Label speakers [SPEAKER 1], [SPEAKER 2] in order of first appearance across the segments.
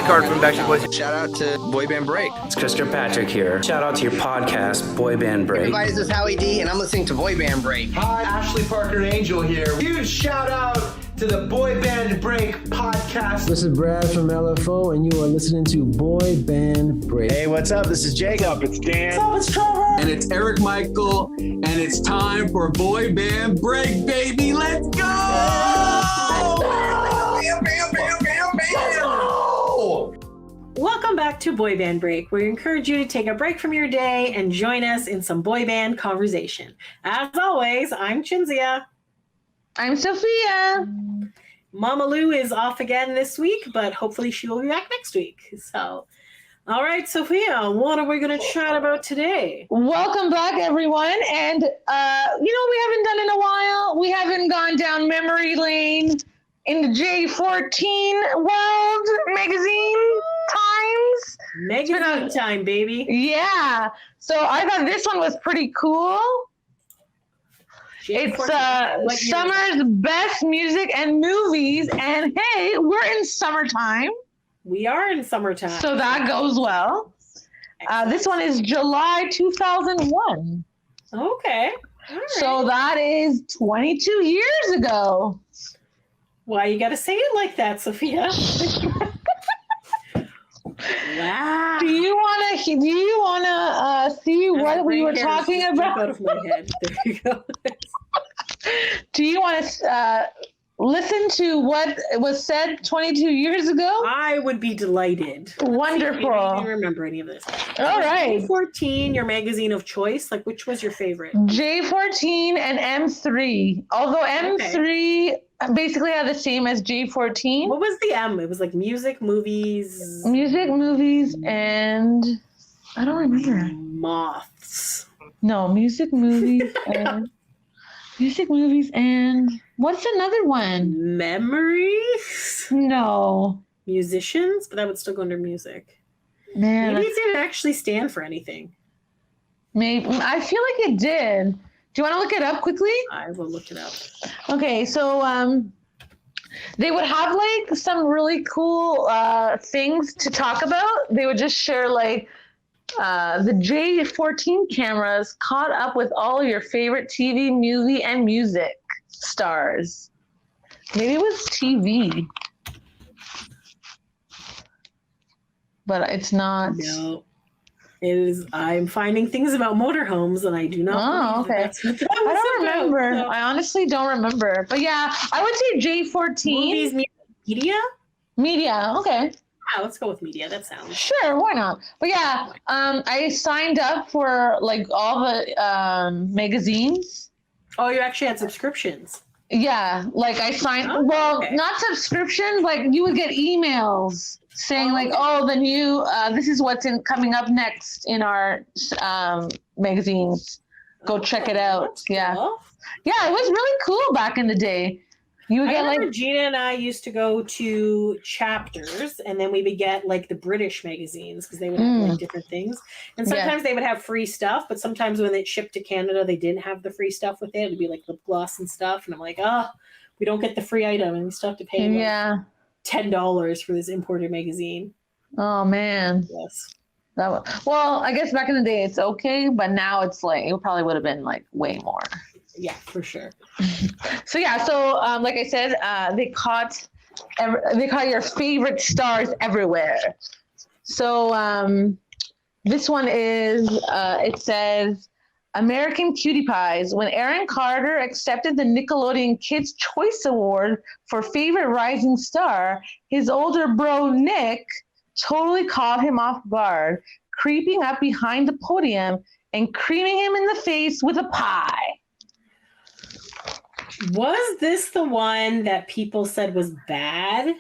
[SPEAKER 1] Nick Hart from Backstreet Boys.
[SPEAKER 2] Shout out to Boy Band Break.
[SPEAKER 3] It's Chris Kirkpatrick here. Shout out to your podcast, Boy Band Break.
[SPEAKER 4] Everybody, this is Howie D, and I'm listening to Boy Band Break.
[SPEAKER 5] Hi, Ashley Parker Angel here. Huge shout out to the Boy Band Break podcast.
[SPEAKER 6] This is Brad from LFO, and you are listening to Boy Band Break.
[SPEAKER 7] Hey, what's up? This is Jacob.
[SPEAKER 8] What's up? It's Dan.
[SPEAKER 5] What's up? It's Trevor.
[SPEAKER 9] And it's Eric Michael, and it's time for Boy Band Break, baby. Let's go!
[SPEAKER 5] Bam, bam, bam, bam, bam.
[SPEAKER 10] Welcome back to Boy Band Break, where we encourage you to take a break from your day and join us in some boy band conversation. As always, I'm Chinzia.
[SPEAKER 11] I'm Sofia.
[SPEAKER 10] Mama Lou is off again this week, but hopefully she will be back next week. So, all right, Sophia, what are we going to chat about today?
[SPEAKER 11] Welcome back, everyone. And, we haven't done in a while. We haven't gone down memory lane in the J-14 World Magazine times.
[SPEAKER 10] Magazine time, baby.
[SPEAKER 11] Yeah. So I thought this one was pretty cool. It's summer's best music and movies. And hey, we're in summertime.
[SPEAKER 10] We are in summertime.
[SPEAKER 11] So that goes well. This one is July 2001.
[SPEAKER 10] Okay. All right.
[SPEAKER 11] So that is 22 years ago.
[SPEAKER 10] Why you got to say it like that, Sophia? Wow.
[SPEAKER 11] Do you want to see what we were talking about?
[SPEAKER 10] Out of my head. There you go.
[SPEAKER 11] Do you want to listen to what was said 22 years ago?
[SPEAKER 10] I would be delighted.
[SPEAKER 11] Wonderful.
[SPEAKER 10] I don't remember any of this.
[SPEAKER 11] All right.
[SPEAKER 10] J-14, your magazine of choice. Like, which was your favorite?
[SPEAKER 11] J-14 and M3. Although M3 basically had the same as J-14.
[SPEAKER 10] What was the M? It was like music, movies.
[SPEAKER 11] Music, movies, and I don't remember.
[SPEAKER 10] Moths.
[SPEAKER 11] No, music, movies, and music, movies, and what's another one?
[SPEAKER 10] Memories?
[SPEAKER 11] No.
[SPEAKER 10] Musicians? But that would still go under music.
[SPEAKER 11] Man.
[SPEAKER 10] Maybe it didn't actually stand for anything.
[SPEAKER 11] Maybe. I feel like it did. Do you want to look it up quickly?
[SPEAKER 10] I will look it up.
[SPEAKER 11] Okay, so they would have like some really cool things to talk about. They would just share like the J-14 cameras caught up with all your favorite TV, movie, and music stars. Maybe it was TV. But it's not.
[SPEAKER 10] No. It is. I'm finding things about motorhomes, and I do not.
[SPEAKER 11] Oh, okay. I don't remember. So. I honestly don't remember. But yeah, I would say J-14.
[SPEAKER 10] Movies, media.
[SPEAKER 11] Media. Okay.
[SPEAKER 10] Yeah, let's go with media. That sounds.
[SPEAKER 11] Sure. Why not? But yeah, I signed up for like all the magazines.
[SPEAKER 10] Oh, you actually had subscriptions.
[SPEAKER 11] Yeah, like I signed.
[SPEAKER 10] Oh, okay.
[SPEAKER 11] Not subscriptions. Like you would get emails saying like, "Oh, the new this is what's coming up next in our magazines. Go check it out." Yeah, yeah, it was really cool back in the day. You would get like
[SPEAKER 10] Gina and I used to go to Chapters, and then we would get like the British magazines because they would have like different things. And sometimes they would have free stuff, but sometimes when it shipped to Canada, they didn't have the free stuff with it. It'd be like lip gloss and stuff, and I'm like, we don't get the free item, and we still have to pay $10 for this imported magazine.
[SPEAKER 11] Oh man.
[SPEAKER 10] Yes.
[SPEAKER 11] Well, I guess back in the day it's okay, but now it's like it probably would have been like way more.
[SPEAKER 10] Yeah, for sure.
[SPEAKER 11] So like I said, they caught your favorite stars everywhere. So this one is it says American Cutie Pies. When Aaron Carter accepted the Nickelodeon Kids' Choice Award for Favorite Rising Star, his older bro Nick totally caught him off guard, creeping up behind the podium and creaming him in the face with a pie.
[SPEAKER 10] Was this the one that people said was bad?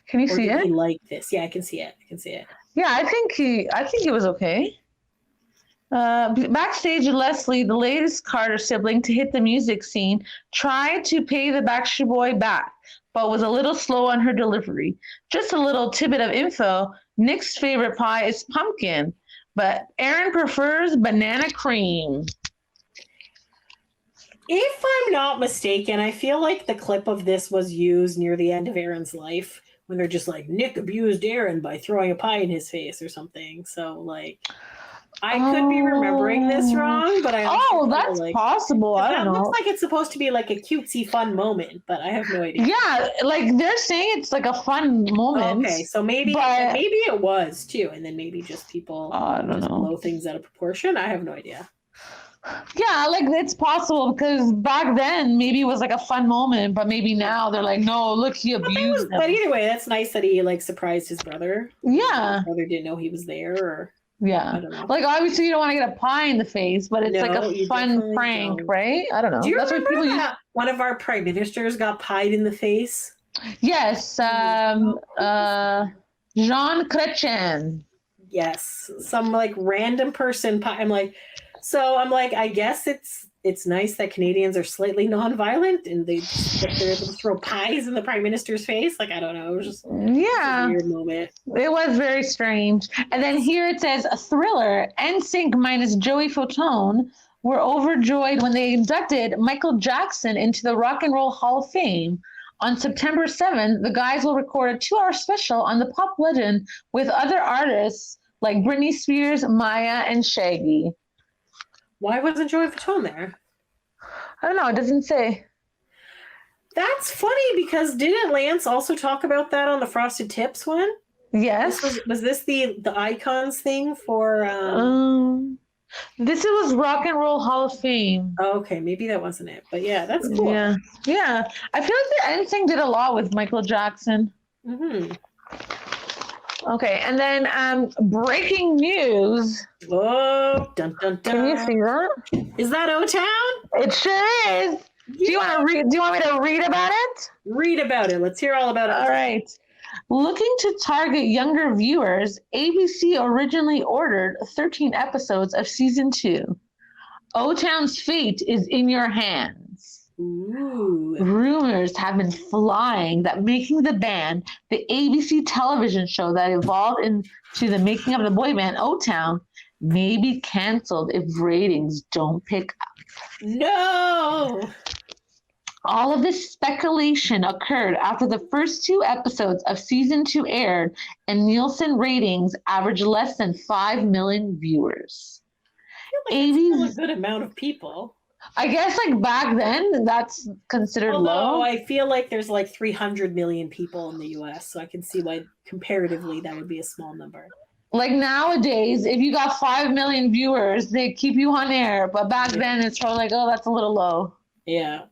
[SPEAKER 11] Can you see it?
[SPEAKER 10] He like this? Yeah, I can see it.
[SPEAKER 11] Yeah, I think he was okay. Backstage, Leslie, the latest Carter sibling to hit the music scene, tried to pay the Backstreet Boy back, but was a little slow on her delivery. Just a little tidbit of info: Nick's favorite pie is pumpkin, but Aaron prefers banana cream.
[SPEAKER 10] If I'm not mistaken, I feel like the clip of this was used near the end of Aaron's life when they're just like, Nick abused Aaron by throwing a pie in his face or something. So like, I could be remembering this wrong, but
[SPEAKER 11] that's
[SPEAKER 10] like,
[SPEAKER 11] possible. I don't know.
[SPEAKER 10] It looks like it's supposed to be like a cutesy fun moment, but I have no idea.
[SPEAKER 11] Yeah, like they're saying it's like a fun moment.
[SPEAKER 10] Okay, so maybe it was too, and then maybe just people
[SPEAKER 11] I don't know.
[SPEAKER 10] blow things out of proportion. I have no idea.
[SPEAKER 11] Yeah, like it's possible because back then maybe it was like a fun moment, but maybe now they're like, no, look, he abused him.
[SPEAKER 10] But either way, that's nice that he like surprised his brother.
[SPEAKER 11] Yeah,
[SPEAKER 10] His brother didn't know he was there, or
[SPEAKER 11] yeah.
[SPEAKER 10] I don't know.
[SPEAKER 11] Like obviously you don't want to get a pie in the face, but it's like a fun prank,
[SPEAKER 10] don't.
[SPEAKER 11] right? I don't know.
[SPEAKER 10] Do you
[SPEAKER 11] That's what
[SPEAKER 10] remember
[SPEAKER 11] people
[SPEAKER 10] that one of our prime ministers got pied in the face?
[SPEAKER 11] Yes, Jean Chrétien.
[SPEAKER 10] Yes, some like random person. I'm like, I guess it's nice that Canadians are slightly nonviolent and that they're able to throw pies in the prime minister's face. Like, I don't know, it was just a weird moment.
[SPEAKER 11] It was very strange. And then here it says a Thriller, NSYNC minus Joey Fatone were overjoyed when they inducted Michael Jackson into the Rock and Roll Hall of Fame. On September 7th, the guys will record a 2-hour special on the pop legend with other artists like Britney Spears, Maya, and Shaggy.
[SPEAKER 10] Why wasn't Joey Fatone there?
[SPEAKER 11] I don't know. It doesn't say.
[SPEAKER 10] That's funny because didn't Lance also talk about that on the Frosted Tips one?
[SPEAKER 11] Yes.
[SPEAKER 10] Was this the icons thing for?
[SPEAKER 11] This was Rock and Roll Hall of Fame.
[SPEAKER 10] Oh, okay, maybe that wasn't it, but yeah, that's cool.
[SPEAKER 11] Yeah. I feel like the NSYNC did a lot with Michael Jackson.
[SPEAKER 10] Mm-hmm.
[SPEAKER 11] Okay, and then breaking news.
[SPEAKER 10] Oh, dun dun dun!
[SPEAKER 11] Can you see that?
[SPEAKER 10] Is that O-Town?
[SPEAKER 11] It sure is. Yeah. Do you want to read? Do you want me to read about it?
[SPEAKER 10] Read about it. Let's hear all about it.
[SPEAKER 11] All right. Looking to target younger viewers, ABC originally ordered 13 episodes of season 2. O-Town's fate is in your hands.
[SPEAKER 10] Ooh.
[SPEAKER 11] Rumors have been flying that Making the Band, the ABC television show that evolved into the making of the boy band O-Town, may be canceled if ratings don't pick up.
[SPEAKER 10] No!
[SPEAKER 11] All of this speculation occurred after the first 2 episodes of season 2 aired, and Nielsen ratings averaged less than 5 million viewers.
[SPEAKER 10] I feel like that's still a good amount of people.
[SPEAKER 11] I guess like back then, that's considered low.
[SPEAKER 10] I feel like there's like 300 million people in the US, so I can see why comparatively that would be a small number.
[SPEAKER 11] Like nowadays, if you got 5 million viewers, they keep you on air. But back then, it's probably like, oh, that's a little low.
[SPEAKER 10] Yeah.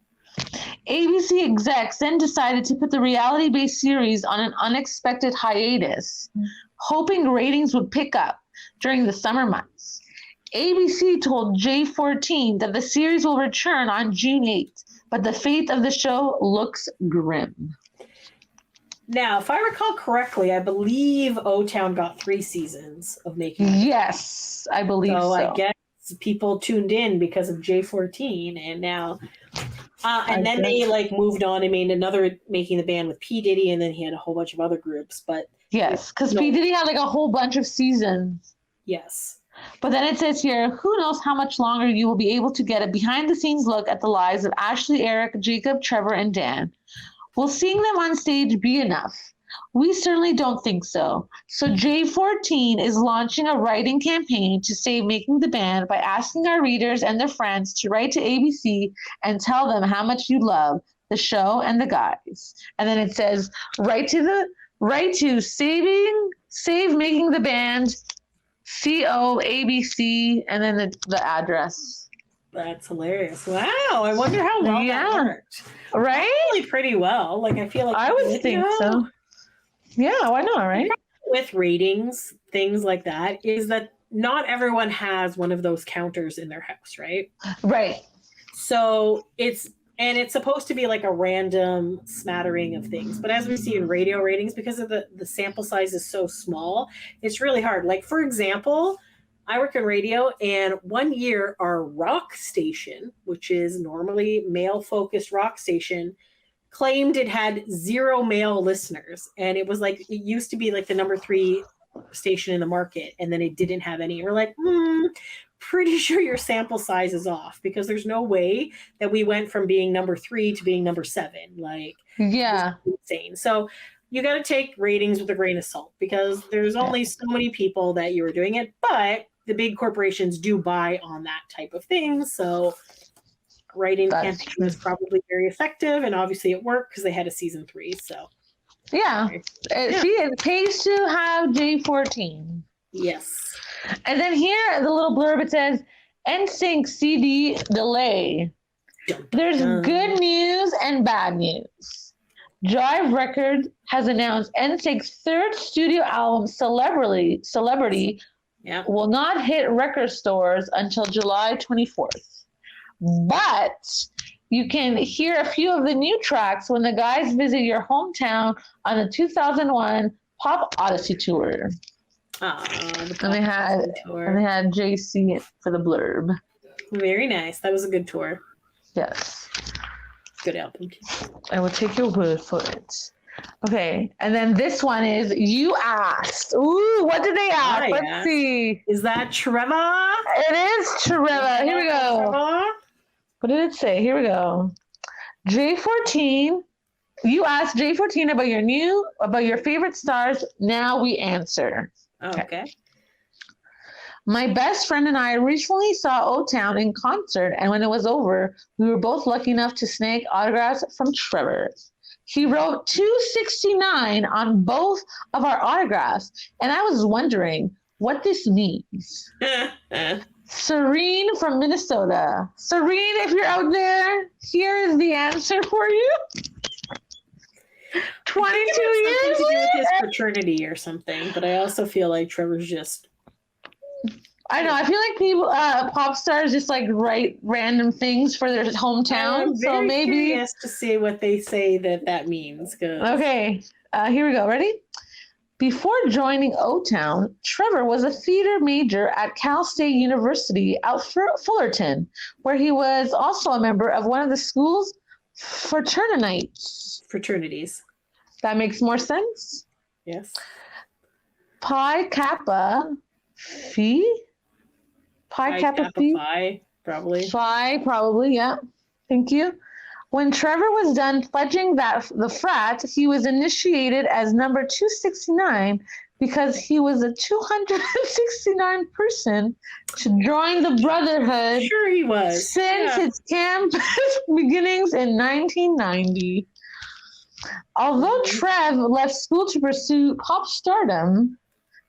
[SPEAKER 11] ABC execs then decided to put the reality-based series on an unexpected hiatus, hoping ratings would pick up during the summer months. ABC told J-14 that the series will return on June 8th, but the fate of the show looks grim.
[SPEAKER 10] Now, if I recall correctly, I believe O-Town got 3 seasons of making it.
[SPEAKER 11] Yes, I believe so.
[SPEAKER 10] I guess people tuned in because of J-14, and now... and then they like moved on and made another Making the Band with P. Diddy, and then he had a whole bunch of other groups. But
[SPEAKER 11] yes, because P. Diddy had like a whole bunch of seasons.
[SPEAKER 10] Yes.
[SPEAKER 11] But then it says here, who knows how much longer you will be able to get a behind-the-scenes look at the lives of Ashley, Eric, Jacob, Trevor, and Dan. Will seeing them on stage be enough? We certainly don't think so. So J-14 is launching a writing campaign to save Making the Band by asking our readers and their friends to write to ABC and tell them how much you love the show and the guys. And then it says, write to Save Making the Band, CO ABC, and then the address.
[SPEAKER 10] That's hilarious. Wow. I wonder how well that worked.
[SPEAKER 11] Right?
[SPEAKER 10] Probably pretty well. Like, I feel like
[SPEAKER 11] I would think so. Yeah, why not, right?
[SPEAKER 10] With ratings, things like that, is that not everyone has one of those counters in their house, right?
[SPEAKER 11] Right.
[SPEAKER 10] So it's supposed to be like a random smattering of things. But as we see in radio ratings, because of the sample size is so small, it's really hard. Like, for example, I work in radio, and one year our rock station, which is normally male-focused rock station, claimed it had 0 male listeners. And it was like, it used to be like the number 3 station in the market, and then it didn't have any. We're like, pretty sure your sample size is off, because there's no way that we went from being number 3 to being number 7. Like,
[SPEAKER 11] yeah,
[SPEAKER 10] insane. So you got to take ratings with a grain of salt because there's only so many people that you are doing it, but the big corporations do buy on that type of thing. So writing campaign was probably very effective, and obviously it worked because they had a season 3. So
[SPEAKER 11] yeah. See, it pays to have J-14.
[SPEAKER 10] Yes.
[SPEAKER 11] And then here, the little blurb, it says, NSYNC CD delay. There's good news and bad news. Jive Records has announced NSYNC's third studio album, Celebrity, will not hit record stores until July 24th. But you can hear a few of the new tracks when the guys visit your hometown on the 2001 Pop Odyssey tour. And they had JC for the blurb.
[SPEAKER 10] Very nice. That was a good tour.
[SPEAKER 11] Yes.
[SPEAKER 10] Good album.
[SPEAKER 11] I will take your word for it. Okay, and then this one is You Asked. Ooh, what did they ask? Let's see.
[SPEAKER 10] Is that Trevor?
[SPEAKER 11] It is Trevor. Here we go.
[SPEAKER 10] Trevor?
[SPEAKER 11] What did it say? Here we go. J-14. You asked J-14 about your favorite stars. Now we answer.
[SPEAKER 10] Okay.
[SPEAKER 11] My best friend and I recently saw O-Town in concert, and when it was over, we were both lucky enough to snag autographs from Trevor. He wrote 269 on both of our autographs, and I was wondering what this means. Serene from Minnesota. Serene, if you're out there, here is the answer for you. 22 years
[SPEAKER 10] to do with
[SPEAKER 11] later.
[SPEAKER 10] his fraternity or something, but I also feel like Trevor's just.
[SPEAKER 11] I know. I feel like people, pop stars, just like write random things for their hometown.
[SPEAKER 10] I'm
[SPEAKER 11] so maybe
[SPEAKER 10] curious to see what they say that means.
[SPEAKER 11] Okay, here we go. Ready? Before joining O-Town, Trevor was a theater major at Cal State University at Fullerton, where he was also a member of one of the school's fraternities. That makes more sense?
[SPEAKER 10] Yes.
[SPEAKER 11] Pi Kappa Phi? Pi Kappa Phi?
[SPEAKER 10] Phi, probably.
[SPEAKER 11] Phi, probably, yeah. Thank you. When Trevor was done pledging the frat, he was initiated as number 269 because he was the 269th person to join the Brotherhood.
[SPEAKER 10] Sure he was.
[SPEAKER 11] Since its campus beginnings in 1990. Although Trev left school to pursue pop stardom,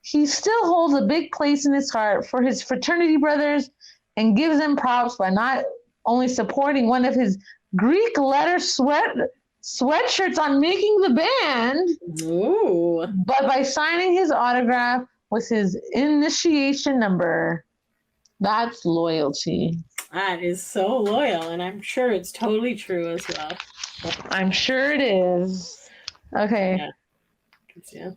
[SPEAKER 11] he still holds a big place in his heart for his fraternity brothers and gives them props by not only supporting one of his Greek letter sweatshirts on making the band, but by signing his autograph with his initiation number. That's loyalty.
[SPEAKER 10] That is so loyal, and I'm sure it's totally true as well.
[SPEAKER 11] I'm sure it is. Okay.
[SPEAKER 10] Yeah.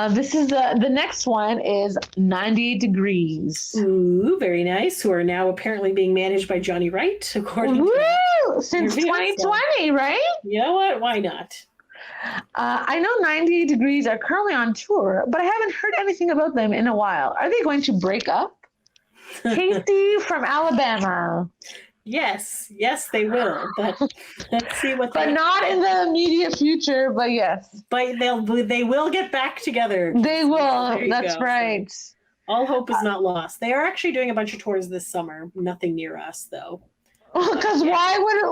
[SPEAKER 11] This is the next one is 98 Degrees.
[SPEAKER 10] Ooh, very nice. Who are now apparently being managed by Johnny Wright, according to
[SPEAKER 11] since 2020, right?
[SPEAKER 10] You know what? Why not?
[SPEAKER 11] I know 98 Degrees are currently on tour, but I haven't heard anything about them in a while. Are they going to break up? Casey from Alabama.
[SPEAKER 10] Yes, they will. But let's see what.
[SPEAKER 11] But not in the immediate future. But yes.
[SPEAKER 10] But they will get back together.
[SPEAKER 11] They will. That's right.
[SPEAKER 10] So all hope is not lost. They are actually doing a bunch of tours this summer. Nothing near us, though.
[SPEAKER 11] Because why would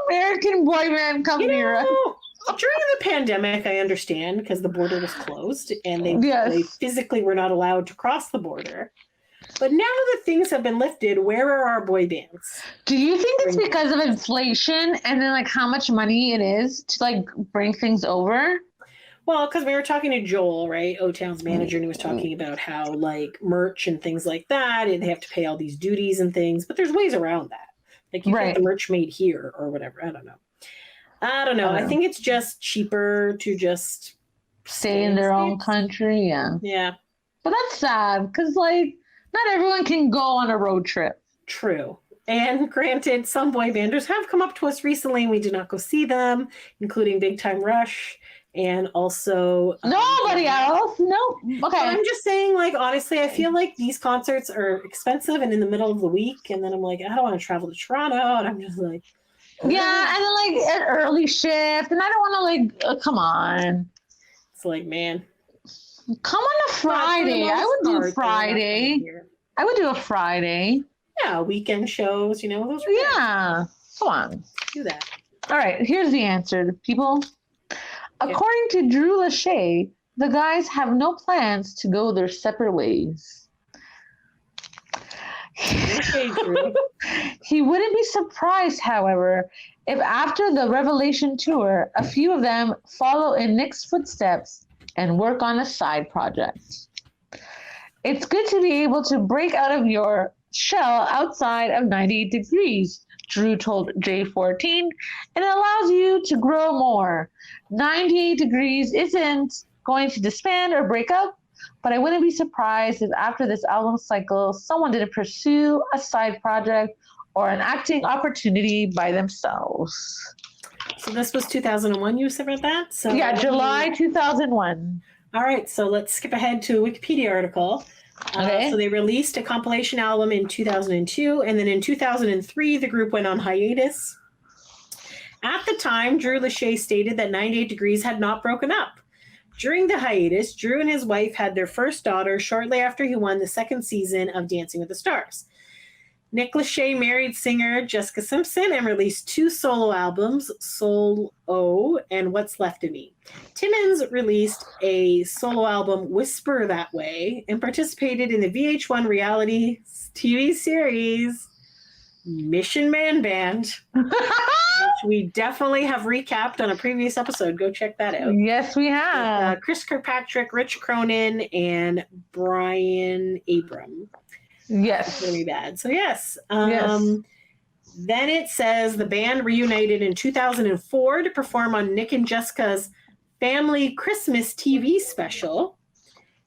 [SPEAKER 11] American boy band come near us?
[SPEAKER 10] During the pandemic, I understand because the border was closed and they physically were not allowed to cross the border. But now that things have been lifted, where are our boy bands?
[SPEAKER 11] Do you think it's because of inflation and then like how much money it is to like bring things over?
[SPEAKER 10] Well, because we were talking to Joel, right, O-Town's manager, and he was talking about how like merch and things like that, and they have to pay all these duties and things, but there's ways around that. Like you get the merch made here or whatever. I don't know. I think it's just cheaper to just
[SPEAKER 11] stay in their own country. Yeah. But that's sad because like not everyone can go on a road trip.
[SPEAKER 10] True. And granted, some boy banders have come up to us recently and we did not go see them, including Big Time Rush and also
[SPEAKER 11] nobody else. No. Okay.
[SPEAKER 10] But I'm just saying, like, honestly, I feel like these concerts are expensive and in the middle of the week, and then I'm like, I don't want to travel to Toronto, and I'm just like,
[SPEAKER 11] yeah, and then like an early shift, and I don't want to like come on.
[SPEAKER 10] It's like, man.
[SPEAKER 11] Come on a Friday. I would do Friday. I would do a Friday.
[SPEAKER 10] Yeah, weekend shows, you know. Those are good.
[SPEAKER 11] Yeah. Come on.
[SPEAKER 10] Do that.
[SPEAKER 11] All right, here's the answer, people. According to Drew Lachey, the guys have no plans to go their separate ways.
[SPEAKER 10] Okay, Drew.
[SPEAKER 11] He wouldn't be surprised, however, if after the Revelation tour, a few of them follow in Nick's footsteps and work on a side project. It's good to be able to break out of your shell outside of 98 degrees, Drew told J-14, and it allows you to grow more. 98 degrees isn't going to disband or break up, but I wouldn't be surprised if after this album cycle, someone didn't pursue a side project or an acting opportunity by themselves.
[SPEAKER 10] So this was 2001, you said about that? So
[SPEAKER 11] yeah, July 2001.
[SPEAKER 10] All right, so let's skip ahead to a Wikipedia article.
[SPEAKER 11] Okay.
[SPEAKER 10] So they released a compilation album in 2002, and then in 2003, the group went on hiatus. At the time, Drew Lachey stated that 98 Degrees had not broken up. During the hiatus, Drew and his wife had their first daughter shortly after he won the second season of Dancing with the Stars. Nick Lachey married singer Jessica Simpson and released 2 solo albums, Soul O and What's Left of Me. Timmons released a solo album, Whisper That Way, and participated in the VH1 reality TV series Mission Man Band, which we definitely have recapped on a previous episode. Go check that out.
[SPEAKER 11] Yes, we have.
[SPEAKER 10] With, Chris Kirkpatrick, Rich Cronin, and Brian Abram.
[SPEAKER 11] Yes.
[SPEAKER 10] Really bad. So yes.
[SPEAKER 11] Yes.
[SPEAKER 10] Then it says the band reunited in 2004 to perform on Nick and Jessica's Family Christmas TV special.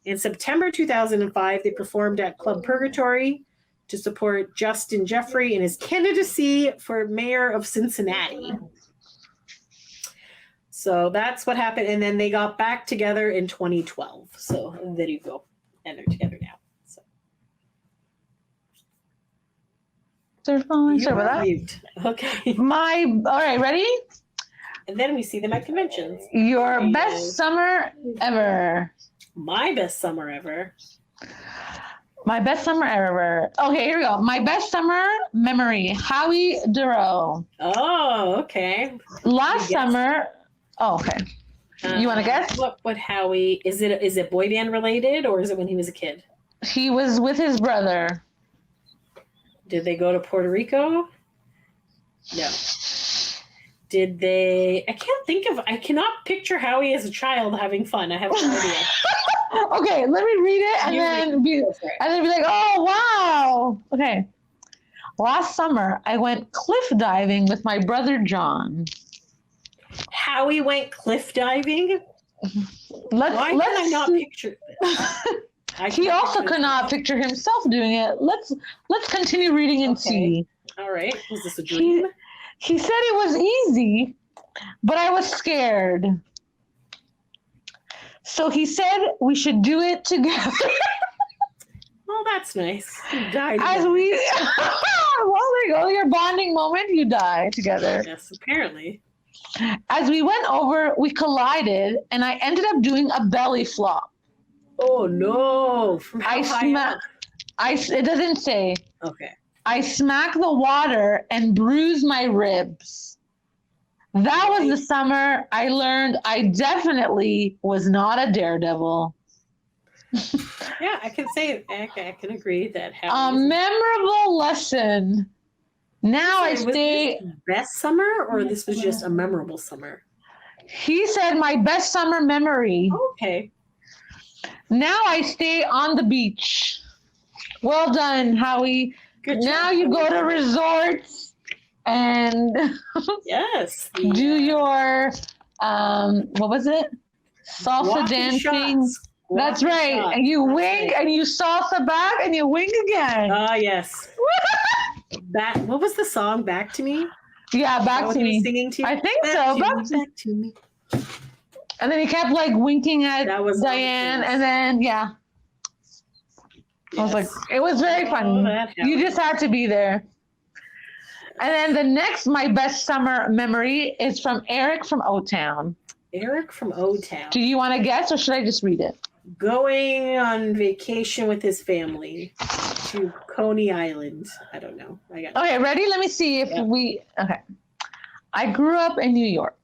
[SPEAKER 10] In September 2005, they performed at Club Purgatory to support Justin Jeffrey in his candidacy for mayor of Cincinnati. So that's what happened. And then they got back together in 2012. So there you go. And they're together now.
[SPEAKER 11] Sorry about that.
[SPEAKER 10] Okay.
[SPEAKER 11] All right, ready?
[SPEAKER 10] And then we see them at conventions.
[SPEAKER 11] Your best summer ever.
[SPEAKER 10] My best summer ever.
[SPEAKER 11] My best summer ever. Okay, here we go. My best summer memory. Howie Duro.
[SPEAKER 10] Oh, okay.
[SPEAKER 11] Last summer. Oh, okay. You want to guess?
[SPEAKER 10] What Howie? Is it boy band related, or is it when he was a kid?
[SPEAKER 11] He was with his brother.
[SPEAKER 10] Did they go to Puerto Rico? No. Did they? I cannot picture Howie as a child having fun. I have no idea.
[SPEAKER 11] Okay, let me read it and then be like, oh, wow. Okay. Last summer, I went cliff diving with my brother John.
[SPEAKER 10] Howie went cliff diving? Why can I not picture this?
[SPEAKER 11] He also could not picture himself doing it. Let's continue reading and see.
[SPEAKER 10] All right. Was this a dream?
[SPEAKER 11] He said it was easy, but I was scared. So he said we should do it together.
[SPEAKER 10] Oh, that's nice. You died.
[SPEAKER 11] Well, there you go. Your bonding moment, you die together.
[SPEAKER 10] Yes, apparently.
[SPEAKER 11] As we went over, we collided, and I ended up doing a belly flop.
[SPEAKER 10] Oh no! From how high up?
[SPEAKER 11] It doesn't say.
[SPEAKER 10] Okay.
[SPEAKER 11] I smacked the water and bruised my ribs. That was the summer I learned I definitely was not a daredevil.
[SPEAKER 10] Yeah, I can say I can agree that.
[SPEAKER 11] A memorable lesson. Now I stay.
[SPEAKER 10] Was this best summer, or this was just a memorable summer?
[SPEAKER 11] He said my best summer memory.
[SPEAKER 10] Okay.
[SPEAKER 11] Now I stay on the beach. Well done, Howie.
[SPEAKER 10] Good job.
[SPEAKER 11] Now you go to resorts and
[SPEAKER 10] yes,
[SPEAKER 11] do your what was it? Salsa dancing.
[SPEAKER 10] Shots.
[SPEAKER 11] That's right. Shots. And you wink and you salsa back and you wink again.
[SPEAKER 10] Ah, yes. What was the song? Back to Me?
[SPEAKER 11] Yeah, Back to Me.
[SPEAKER 10] Singing to you?
[SPEAKER 11] I think so.
[SPEAKER 10] Back to me.
[SPEAKER 11] And then he kept like winking at Diane, and then yes. I was like, it was very funny. You just had to be there. And then the next, my best summer memory is from Eric from O-Town.
[SPEAKER 10] Eric from O-Town.
[SPEAKER 11] Do you want to guess or should I just read it?
[SPEAKER 10] Going on vacation with his family to Coney Island. I don't know.
[SPEAKER 11] Okay, ready? Let me see if okay. I grew up in New York.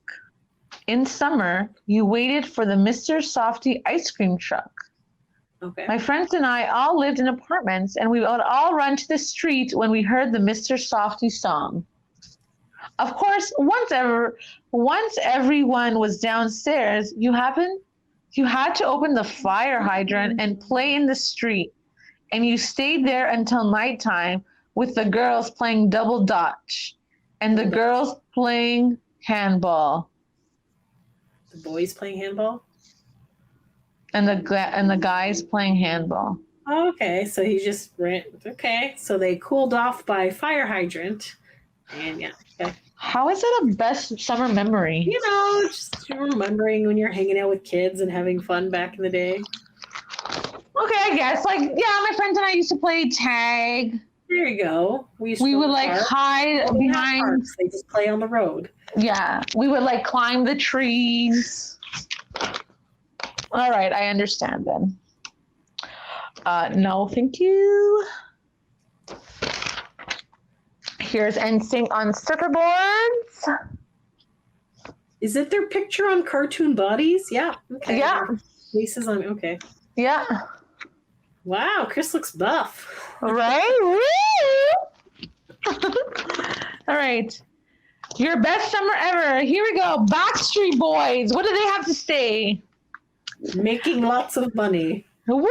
[SPEAKER 11] In summer, you waited for the Mr. Softy ice cream truck.
[SPEAKER 10] Okay.
[SPEAKER 11] My friends and I all lived in apartments, and we would all run to the street when we heard the Mr. Softy song. Of course, once everyone was downstairs, you had to open the fire hydrant and play in the street, and you stayed there until nighttime with the girls playing double dutch and the girls playing handball.
[SPEAKER 10] The boys playing handball?
[SPEAKER 11] And the guys playing handball.
[SPEAKER 10] Oh, okay, so he just ran. Okay, so they cooled off by fire hydrant, and yeah. Okay.
[SPEAKER 11] How is it a best summer memory?
[SPEAKER 10] You know, just remembering when you're hanging out with kids and having fun back in the day.
[SPEAKER 11] Okay, I guess my friends and I used to play tag.
[SPEAKER 10] There you go. We
[SPEAKER 11] would hide behind.
[SPEAKER 10] They just play on the road.
[SPEAKER 11] Yeah, we would climb the trees. All right, I understand then. No, thank you. Here's NSYNC on surfboards.
[SPEAKER 10] Is it their picture on cartoon bodies? Yeah. Okay.
[SPEAKER 11] Yeah.
[SPEAKER 10] Faces on. Okay.
[SPEAKER 11] Yeah.
[SPEAKER 10] Wow, Chris looks buff.
[SPEAKER 11] Right? All right. Your best summer ever. Here we go. Backstreet Boys. What do they have to say?
[SPEAKER 10] Making lots of money.
[SPEAKER 11] Woo!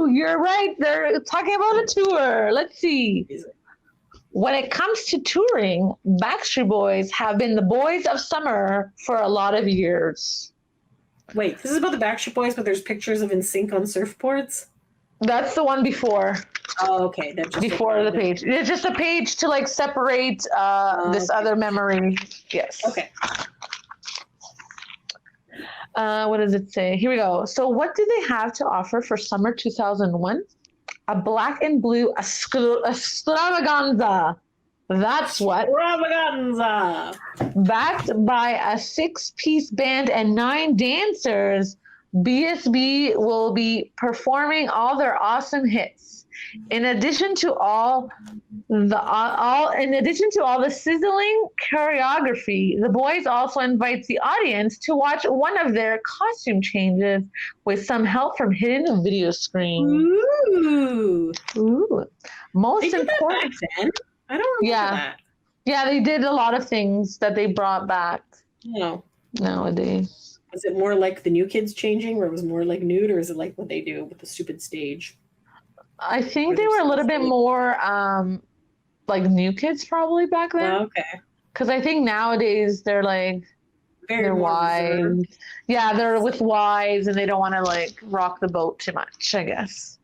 [SPEAKER 11] You're right. They're talking about a tour. Let's see. When it comes to touring, Backstreet Boys have been the boys of summer for a lot of years.
[SPEAKER 10] Wait, this is about the Backstreet Boys, but there's pictures of NSYNC on surfboards?
[SPEAKER 11] That's the one before.
[SPEAKER 10] Oh, okay. That's just
[SPEAKER 11] before the page. It's just a page to separate this other memory. Yes.
[SPEAKER 10] Okay.
[SPEAKER 11] What does it say? Here we go. So what did they have to offer for summer 2001? A black and blue extravaganza. That's what.
[SPEAKER 10] Extravaganza.
[SPEAKER 11] Backed by a 6-piece band and 9 dancers, BSB will be performing all their awesome hits. In addition to all the sizzling choreography, the boys also invite the audience to watch one of their costume changes with some help from hidden video screen.
[SPEAKER 10] Ooh.
[SPEAKER 11] Most
[SPEAKER 10] they
[SPEAKER 11] important.
[SPEAKER 10] Did that back then? I don't remember that.
[SPEAKER 11] Yeah, they did a lot of things that they brought back.
[SPEAKER 10] No.
[SPEAKER 11] Nowadays.
[SPEAKER 10] Is it more like the New Kids changing, where it was more like nude, or is it like what they do with the stupid stage?
[SPEAKER 11] I think they were a little bit more like New Kids probably back then.
[SPEAKER 10] Oh, okay.
[SPEAKER 11] Because I think nowadays they're they're wise. Reserved. Yeah, they're with wives and they don't want to rock the boat too much, I guess.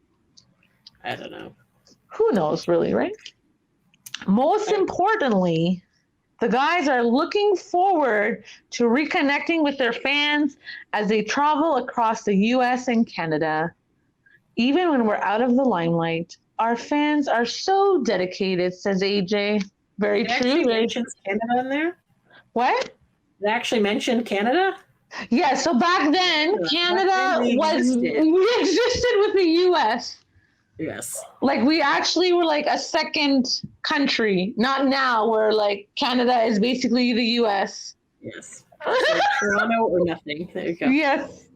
[SPEAKER 10] I don't know.
[SPEAKER 11] Who knows, really, right? Most importantly, the guys are looking forward to reconnecting with their fans as they travel across the U.S. and Canada. Even when we're out of the limelight, our fans are so dedicated, says AJ. Very true.
[SPEAKER 10] Actually mentions Canada in there?
[SPEAKER 11] What?
[SPEAKER 10] It actually mentioned Canada?
[SPEAKER 11] Yeah, so back then, Canada existed with the U.S.
[SPEAKER 10] Yes.
[SPEAKER 11] We actually were a second country. Not now, where Canada is basically the U.S.
[SPEAKER 10] Yes. So Toronto or nothing. There you go.
[SPEAKER 11] Yes.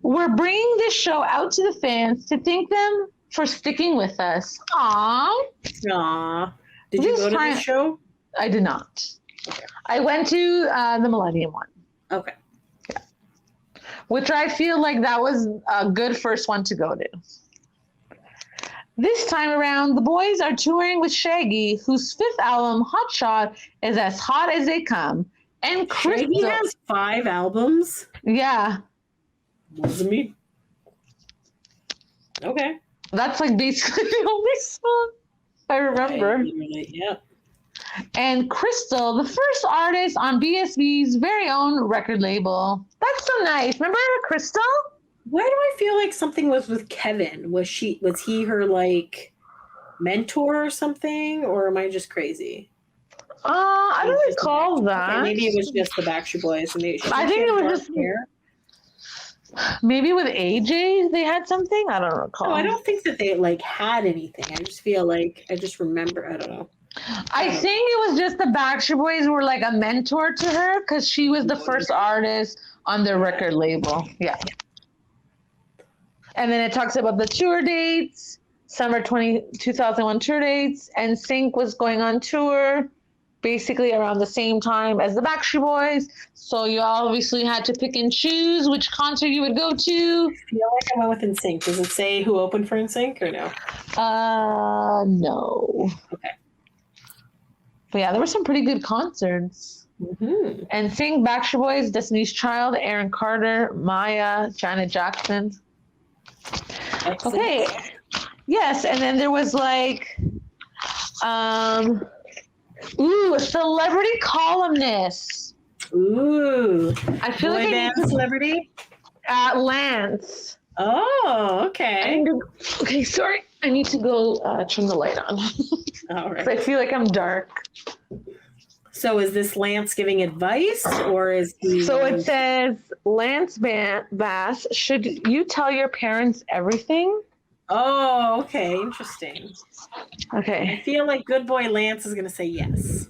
[SPEAKER 11] We're bringing this show out to the fans to thank them for sticking with us.
[SPEAKER 10] Aww. Did you go to this show?
[SPEAKER 11] I did not.
[SPEAKER 10] Okay.
[SPEAKER 11] I went to the Millennium one.
[SPEAKER 10] Okay.
[SPEAKER 11] Yeah. Which I feel that was a good first one to go to. This time around, the boys are touring with Shaggy, whose 5th album, Hot Shot, is as hot as they come. And
[SPEAKER 10] Shaggy has 5 albums?
[SPEAKER 11] Yeah.
[SPEAKER 10] Wasn't me. Okay.
[SPEAKER 11] That's basically the only song I remember.
[SPEAKER 10] Yeah.
[SPEAKER 11] And Crystal, the first artist on BSB's very own record label. That's so nice. Remember Crystal?
[SPEAKER 10] Why do I feel like something was with Kevin? Was he her mentor or something? Or am I just crazy?
[SPEAKER 11] I don't recall that.
[SPEAKER 10] Okay, maybe it was just the Backstreet Boys. And
[SPEAKER 11] I think it was just
[SPEAKER 10] hair.
[SPEAKER 11] Maybe with AJ they had something. I don't recall.
[SPEAKER 10] No, I don't think that they like had anything. I just feel like I just remember. I don't know.
[SPEAKER 11] I think it was just the Backstreet Boys were like a mentor to her because she was the first artist on their record label. Yeah. And then it talks about the tour dates, summer 2001 tour dates, and NSYNC was going on tour basically around the same time as the Backstreet Boys. So you obviously had to pick and choose which concert you would go to.
[SPEAKER 10] I feel like I went with NSYNC. Does it say who opened for NSYNC or no?
[SPEAKER 11] No.
[SPEAKER 10] Okay.
[SPEAKER 11] But yeah, there were some pretty good concerts.
[SPEAKER 10] Mm-hmm.
[SPEAKER 11] NSYNC, Backstreet Boys, Destiny's Child, Aaron Carter, Maya, Janet Jackson.
[SPEAKER 10] Excellent.
[SPEAKER 11] Okay. Yes, and then there was like, a celebrity columnist.
[SPEAKER 10] Ooh.
[SPEAKER 11] I feel
[SPEAKER 10] Boy
[SPEAKER 11] like
[SPEAKER 10] band celebrity?
[SPEAKER 11] Lance.
[SPEAKER 10] Oh, okay.
[SPEAKER 11] Okay, sorry. I need to go turn the light on.
[SPEAKER 10] All right.
[SPEAKER 11] I feel like I'm dark.
[SPEAKER 10] So is this Lance giving advice or is he...
[SPEAKER 11] So it says, Lance Bass, should you tell your parents everything?
[SPEAKER 10] Oh, okay. Interesting.
[SPEAKER 11] Okay.
[SPEAKER 10] I feel like good boy Lance is going to say yes.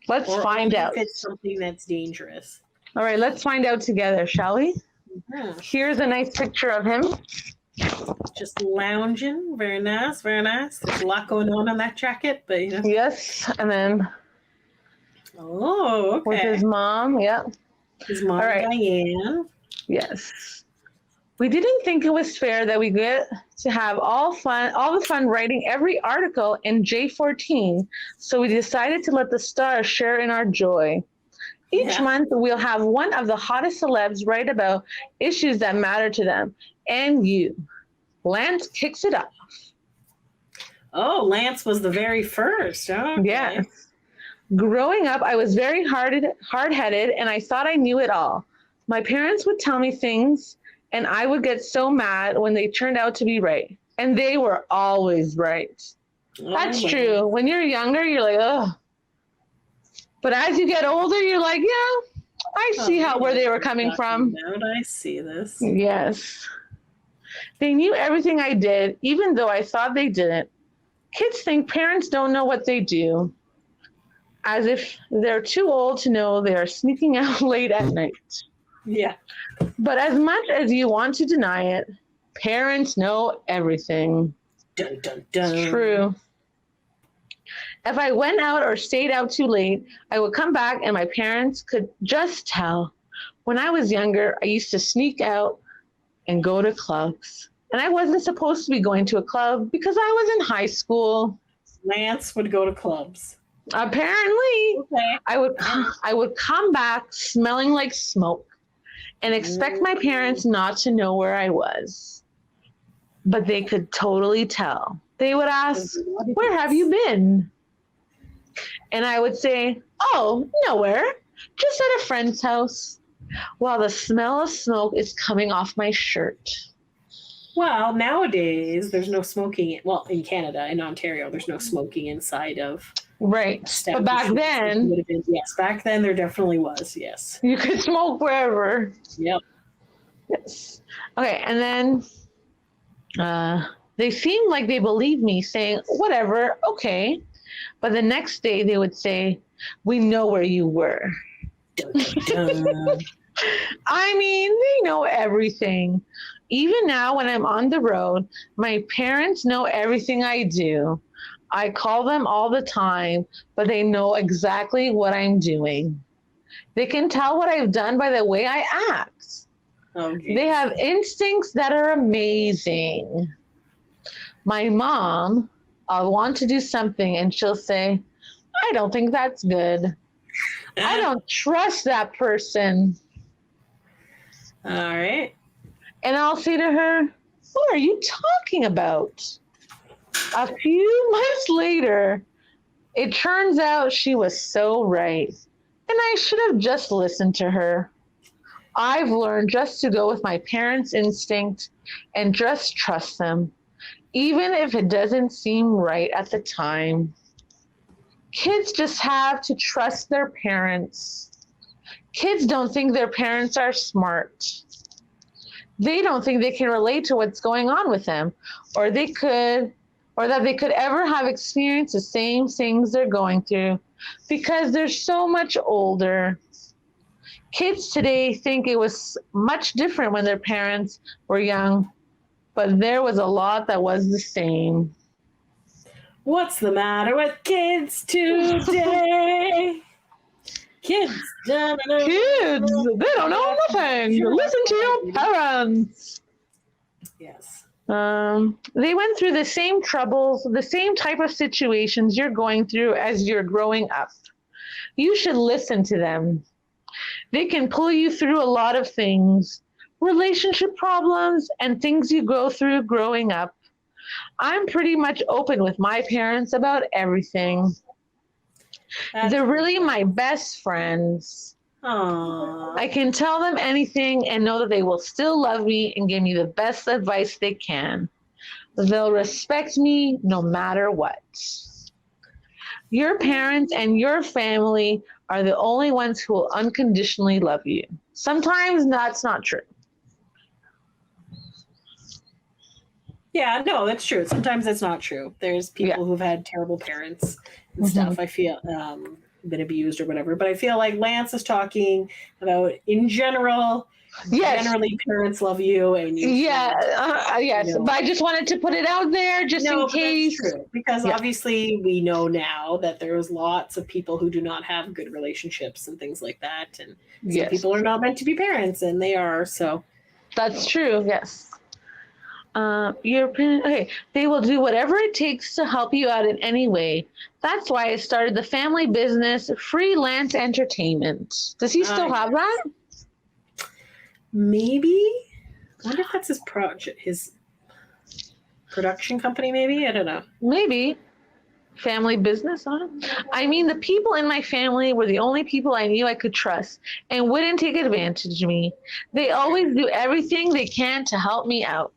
[SPEAKER 11] Let's
[SPEAKER 10] Or
[SPEAKER 11] find
[SPEAKER 10] only
[SPEAKER 11] out.
[SPEAKER 10] if it's something that's dangerous.
[SPEAKER 11] All right, let's find out together, shall we?
[SPEAKER 10] Mhm.
[SPEAKER 11] Here's a nice picture of him.
[SPEAKER 10] Just lounging. Very nice. Very nice. There's a lot going on that jacket, but you know.
[SPEAKER 11] Yes, and then
[SPEAKER 10] Oh, okay.
[SPEAKER 11] with his mom. Yeah.
[SPEAKER 10] His mom,
[SPEAKER 11] All right.
[SPEAKER 10] Diane.
[SPEAKER 11] Yes. We didn't think it was fair that we get to have all the fun writing every article in J-14, so we decided to let the stars share in our joy. Each month, we'll have one of the hottest celebs write about issues that matter to them, and you. Lance kicks it up.
[SPEAKER 10] Oh, Lance was the very first. Okay.
[SPEAKER 11] Yes. Growing up, I was very hard-headed, and I thought I knew it all. My parents would tell me things, and I would get so mad when they turned out to be right. And they were always right. That's true. When you're younger, you're like, ugh. But as you get older, you're like, yeah, I see where they were coming from.
[SPEAKER 10] I see this.
[SPEAKER 11] Yes. They knew everything I did, even though I thought they didn't. Kids think parents don't know what they do, as if they're too old to know they are sneaking out late at night.
[SPEAKER 10] Yeah.
[SPEAKER 11] But as much as you want to deny it, parents know everything.
[SPEAKER 10] Dun, dun, dun.
[SPEAKER 11] It's true. If I went out or stayed out too late, I would come back and my parents could just tell. When I was younger, I used to sneak out and go to clubs. And I wasn't supposed to be going to a club because I was in high school.
[SPEAKER 10] Lance would go to clubs.
[SPEAKER 11] Apparently.
[SPEAKER 10] Okay.
[SPEAKER 11] I would come back smelling like smoke and expect my parents not to know where I was. But they could totally tell. They would ask, "Where have you been?" And I would say, "Oh, nowhere. Just at a friend's house." While the smell of smoke is coming off my shirt.
[SPEAKER 10] Well, nowadays, there's no smoking. Well, in Canada, in Ontario, there's no smoking inside of...
[SPEAKER 11] Right. But back then...
[SPEAKER 10] Yes, back then there definitely was, yes.
[SPEAKER 11] You could smoke wherever.
[SPEAKER 10] Yep.
[SPEAKER 11] Yes. Okay, and then they seemed like they believed me, saying, "Whatever, okay." But the next day they would say, "We know where you were."
[SPEAKER 10] Dun, dun, dun.
[SPEAKER 11] I mean, they know everything. Even now when I'm on the road, my parents know everything I do. I call them all the time, but they know exactly what I'm doing. They can tell what I've done by the way I act.
[SPEAKER 10] Okay.
[SPEAKER 11] They have instincts that are amazing. My mom, I'll want to do something and she'll say, "I don't think that's good. I don't trust that person."
[SPEAKER 10] All right.
[SPEAKER 11] And I'll say to her, "What are you talking about?" A few months later, it turns out she was so right. And I should have just listened to her. I've learned just to go with my parents' instinct and just trust them, even if it doesn't seem right at the time. Kids just have to trust their parents. Kids don't think their parents are smart. They don't think they can relate to what's going on with them, or that they could ever have experienced the same things they're going through because they're so much older. Kids today think it was much different when their parents were young, but there was a lot that was the same.
[SPEAKER 10] What's the matter with kids today? Kids,
[SPEAKER 11] Kids, they don't know nothing. Listen to your parents.
[SPEAKER 10] Yes.
[SPEAKER 11] They went through the same troubles, the same type of situations you're going through as you're growing up. You should listen to them. They can pull you through a lot of things, relationship problems and things you go through growing up. I'm pretty much open with my parents about everything. They're really my best friends.
[SPEAKER 10] Aww.
[SPEAKER 11] I can tell them anything and know that they will still love me and give me the best advice they can. They'll respect me no matter what. Your parents and your family are the only ones who will unconditionally love you. Sometimes that's not true.
[SPEAKER 10] Yeah, no, that's true. Sometimes that's not true. There's people who've had terrible parents and stuff. I feel been abused or whatever. But I feel like Lance is talking about in general. Yes. Generally, parents love you, and you.
[SPEAKER 11] Yeah, yes. You know. But I just wanted to put it out there, just in case.
[SPEAKER 10] That's true. Because obviously, we know now that there's lots of people who do not have good relationships and things like that, and some people are not meant to be parents, and they are. So. That's
[SPEAKER 11] true. Yes. They will do whatever it takes to help you out in any way. That's why I started the family business, Freelance Entertainment. Does he still have that?
[SPEAKER 10] Maybe. I wonder if that's his production company, maybe? I don't know.
[SPEAKER 11] Maybe. Family business, huh? I mean, the people in my family were the only people I knew I could trust and wouldn't take advantage of me. They always do everything they can to help me out.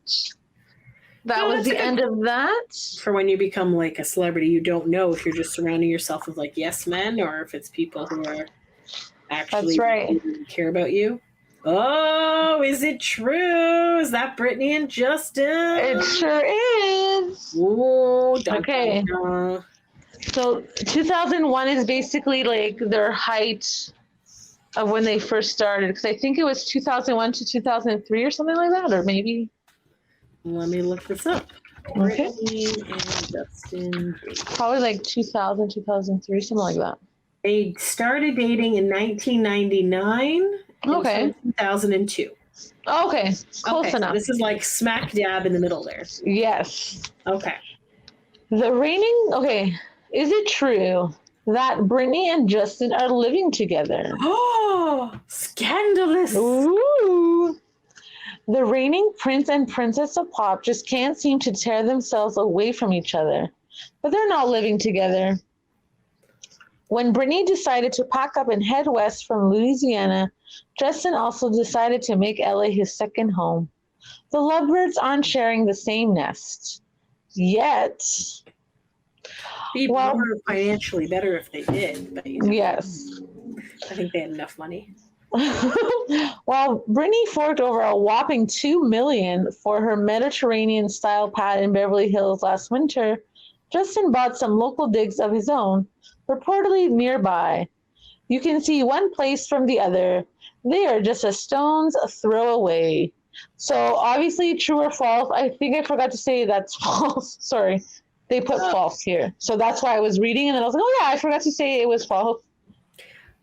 [SPEAKER 11] That was the end of that.
[SPEAKER 10] For when you become like a celebrity, you don't know if you're just surrounding yourself with like yes men or if it's people who are actually care about you. Oh, is it true? Is that Brittany and Justin?
[SPEAKER 11] It sure is.
[SPEAKER 10] Ooh,
[SPEAKER 11] okay. So 2001 is basically like their height of when they first started. Because I think it was 2001 to 2003 or something like that. Or maybe.
[SPEAKER 10] Let me look this up.
[SPEAKER 11] Okay.
[SPEAKER 10] Brittany and Justin.
[SPEAKER 11] Probably like 2000, 2003, something like that.
[SPEAKER 10] They started dating in 1999.
[SPEAKER 11] Okay.
[SPEAKER 10] 2002.
[SPEAKER 11] Okay. Close enough.
[SPEAKER 10] So this is like smack dab in the middle there.
[SPEAKER 11] Yes.
[SPEAKER 10] Okay.
[SPEAKER 11] Is it true that Brittany and Justin are living together?
[SPEAKER 10] Oh, scandalous.
[SPEAKER 11] Ooh. The reigning prince and princess of pop just can't seem to tear themselves away from each other, but they're not living together. When Brittany decided to pack up and head west from Louisiana, Justin also decided to make LA his second home. The lovebirds aren't sharing the same nest yet.
[SPEAKER 10] Be more financially better if they did, but
[SPEAKER 11] yes.
[SPEAKER 10] I think they had enough money.
[SPEAKER 11] While Brittany forked over a whopping $2 million for her Mediterranean-style pad in Beverly Hills last winter, Justin bought some local digs of his own, reportedly nearby. You can see one place from the other. They are just a stone's throw away. So obviously, true or false? I think I forgot to say that's false. Sorry, they put false here. So that's why I was reading, and then I was like, oh yeah, I forgot to say it was false.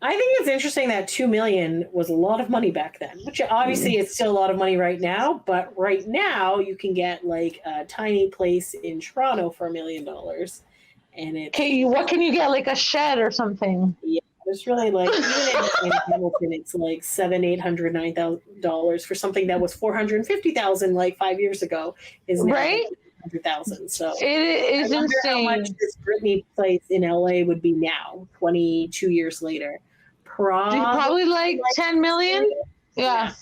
[SPEAKER 10] I think it's interesting that $2 million was a lot of money back then, which obviously it's still a lot of money right now. But right now you can get like a tiny place in Toronto for $1 million, and it's
[SPEAKER 11] what can you get? Like a shed or something?
[SPEAKER 10] Yeah, it's really like even in Hamilton, it's like $700,000, $800,000, $9,000 for something that was $450,000 like 5 years ago. Is now
[SPEAKER 11] right?
[SPEAKER 10] $100,000. So
[SPEAKER 11] it is insane.
[SPEAKER 10] How much this Brittany place in LA would be now, 22 years later.
[SPEAKER 11] Probably like 10 million. Yeah.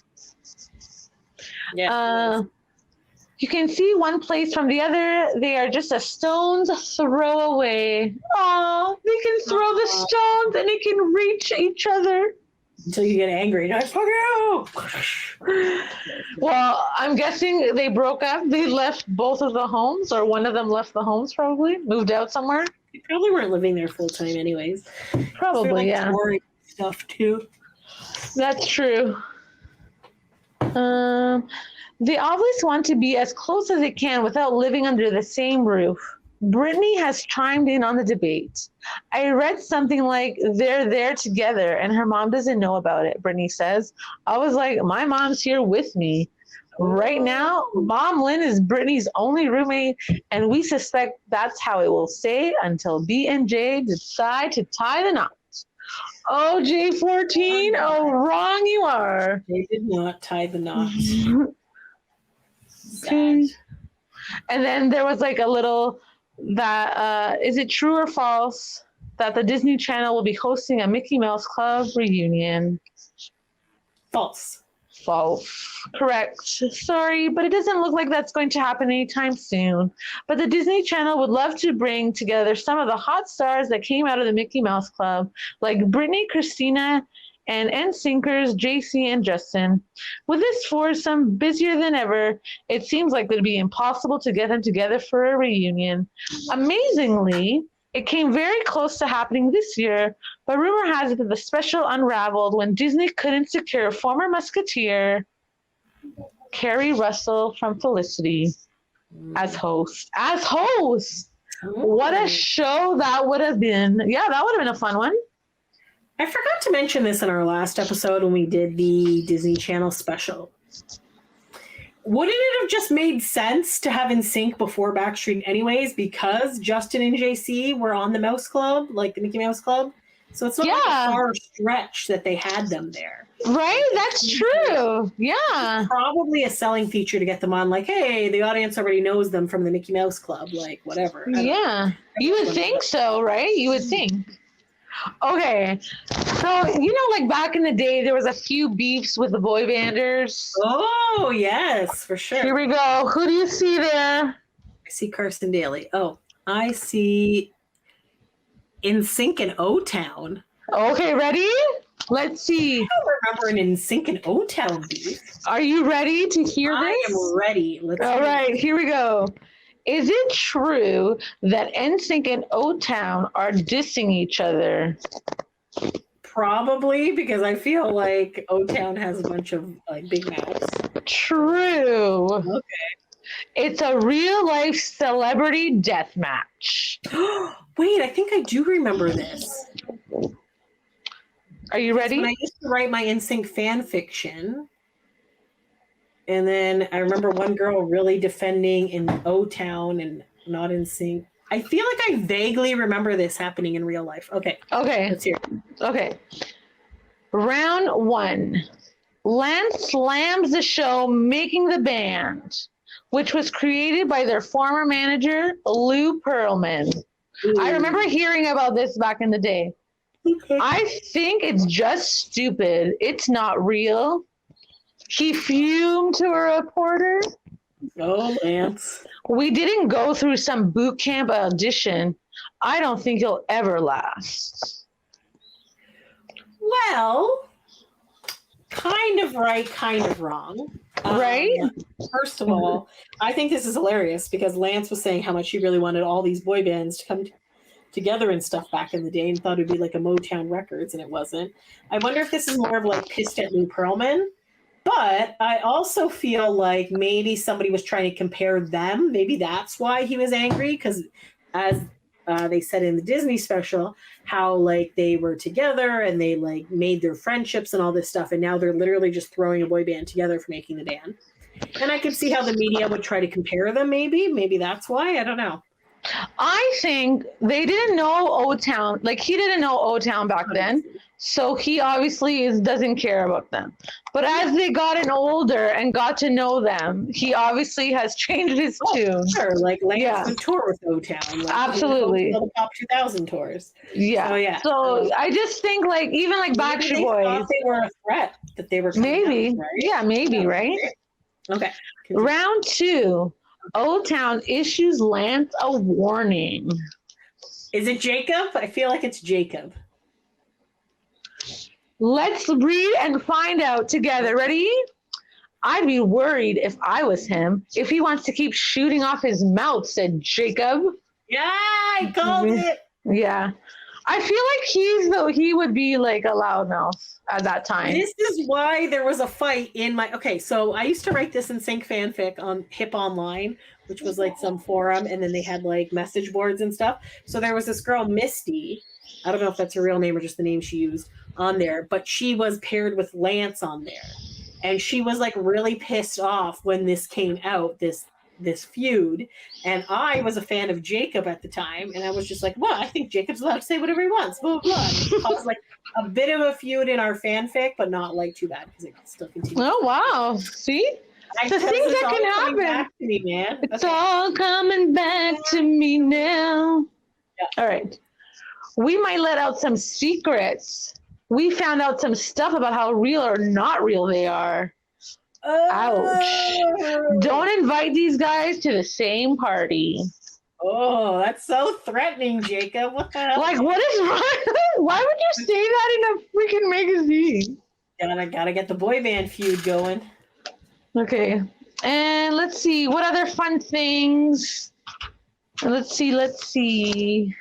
[SPEAKER 11] You can see one place from the other. They are just a stone's throw away. Oh, they can throw the stones and they can reach each other.
[SPEAKER 10] Until you get angry. You're like, fuck you!
[SPEAKER 11] Well, I'm guessing they broke up. They left both of the homes, or one of them left the homes probably, moved out somewhere.
[SPEAKER 10] They probably weren't living there full time anyways.
[SPEAKER 11] Probably,
[SPEAKER 10] like,
[SPEAKER 11] yeah.
[SPEAKER 10] Boring stuff too.
[SPEAKER 11] That's true. They always want to be as close as they can without living under the same roof. Brittany has chimed in on the debate. I read something like they're there together and her mom doesn't know about it, Brittany says. I was like, my mom's here with me. Right now, Mom Lynn is Brittany's only roommate, and we suspect that's how it will stay until B and J decide to tie the knot. Oh, J-14, oh, wrong you are.
[SPEAKER 10] They did not tie the knot.
[SPEAKER 11] Okay. And then there was like a little that, is it true or false that the Disney Channel will be hosting a Mickey Mouse Club reunion?
[SPEAKER 10] False.
[SPEAKER 11] False. Correct. Sorry, but it doesn't look like that's going to happen anytime soon. But the Disney Channel would love to bring together some of the hot stars that came out of the Mickey Mouse Club, like Brittany, Christina, and NSYNCers JC and Justin. With this foursome busier than ever, it seems like it would be impossible to get them together for a reunion. Amazingly, it came very close to happening this year, but rumor has it that the special unraveled when Disney couldn't secure former Musketeer Carrie Russell from Felicity as host. As host! What a show that would have been. Yeah, that would have been a fun one.
[SPEAKER 10] I forgot to mention this in our last episode when we did the Disney Channel special. Wouldn't it have just made sense to have NSYNC before Backstreet anyways, because Justin and JC were on the Mouse Club, like the Mickey Mouse Club? So it's not like a far stretch that they had them there.
[SPEAKER 11] Right? That's true. Yeah.
[SPEAKER 10] Probably a selling feature to get them on, like, hey, the audience already knows them from the Mickey Mouse Club, like, whatever.
[SPEAKER 11] Yeah. You would think so, right? You would think. Okay, so like back in the day, there was a few beefs with the boy banders.
[SPEAKER 10] Oh yes, for sure.
[SPEAKER 11] Here we go. Who do you see there?
[SPEAKER 10] I see Carson Daly. Oh, I see NSYNC and O-Town.
[SPEAKER 11] Okay, ready? Let's see.
[SPEAKER 10] I don't remember an NSYNC and O-Town beef.
[SPEAKER 11] Are you ready to hear this?
[SPEAKER 10] I am ready.
[SPEAKER 11] All right, here we go. Is it true that NSYNC and O-Town are dissing each other?
[SPEAKER 10] Probably, because I feel like O-Town has a bunch of like big mouths.
[SPEAKER 11] True.
[SPEAKER 10] Okay.
[SPEAKER 11] It's a real life celebrity death match.
[SPEAKER 10] Wait, I think I do remember this.
[SPEAKER 11] Are you ready?
[SPEAKER 10] When I used to write my NSYNC fan fiction. And then I remember one girl really defending in O-Town and not NSYNC. I feel like I vaguely remember this happening in real life. Okay.
[SPEAKER 11] Let's hear it. Okay. Round 1. Lance slams the show Making the Band, which was created by their former manager, Lou Pearlman. Ooh. I remember hearing about this back in the day. Okay. I think it's just stupid. It's not real. He fumed to a reporter.
[SPEAKER 10] Oh, Lance.
[SPEAKER 11] We didn't go through some boot camp audition. I don't think he'll ever last.
[SPEAKER 10] Well, kind of right, kind of wrong.
[SPEAKER 11] Right?
[SPEAKER 10] First of all, I think this is hilarious because Lance was saying how much he really wanted all these boy bands to come together and stuff back in the day and thought it'd be like a Motown Records, and it wasn't. I wonder if this is more of like pissed at Lou Pearlman. But I also feel like maybe somebody was trying to compare them. Maybe that's why he was angry, because as they said in the Disney special, how like they were together and they like made their friendships and all this stuff. And now they're literally just throwing a boy band together for Making the Band. And I could see how the media would try to compare them. Maybe that's why. I don't know.
[SPEAKER 11] I think they didn't know O-Town. Like, he didn't know O-Town back then. So he obviously doesn't care about them. But as they gotten older and got to know them, he obviously has changed his tune.
[SPEAKER 10] Sure, like Lance would tour with O-Town. Like,
[SPEAKER 11] absolutely.
[SPEAKER 10] The Pop 2000 tours.
[SPEAKER 11] Yeah. So I just think like even like Backstreet Boys.
[SPEAKER 10] Thought they were a threat. That they were
[SPEAKER 11] maybe.
[SPEAKER 10] out, right?
[SPEAKER 11] Yeah, maybe, right?
[SPEAKER 10] Okay. Continue.
[SPEAKER 11] Round 2. Old Town issues Lance a warning.
[SPEAKER 10] Is it Jacob? I feel like it's Jacob.
[SPEAKER 11] Let's read and find out together. Ready? I'd be worried if I was him. If he wants to keep shooting off his mouth, said Jacob.
[SPEAKER 10] Yeah, I called it.
[SPEAKER 11] Yeah. I feel like he would be like a loudmouth at that time.
[SPEAKER 10] This is why there was a fight in my... Okay, so I used to write this in Sync Fanfic on Hip Online, which was like some forum, and then they had like message boards and stuff. So there was this girl, Misty. I don't know if that's her real name or just the name she used on there, but she was paired with Lance on there. And she was like really pissed off when this came out, this feud. And I was a fan of Jacob at the time, and I was just like, well, I think Jacob's allowed to say whatever he wants, blah, blah, blah. And it caused like a bit of a feud in our fanfic, but not like too bad because it still continues.
[SPEAKER 11] Oh, wow. See? The things that can happen.
[SPEAKER 10] Back to me, man.
[SPEAKER 11] It's all coming back to me now.
[SPEAKER 10] Yeah.
[SPEAKER 11] All right. We might let out some secrets. We found out some stuff about how real or not real they are. Ouch. Don't invite these guys to the same party.
[SPEAKER 10] Oh, that's so threatening, Jacob. What the hell?
[SPEAKER 11] Like, what is wrong? Why would you say that in a freaking magazine?
[SPEAKER 10] Gotta get the boy band feud going.
[SPEAKER 11] Okay. And let's see. What other fun things? Let's see.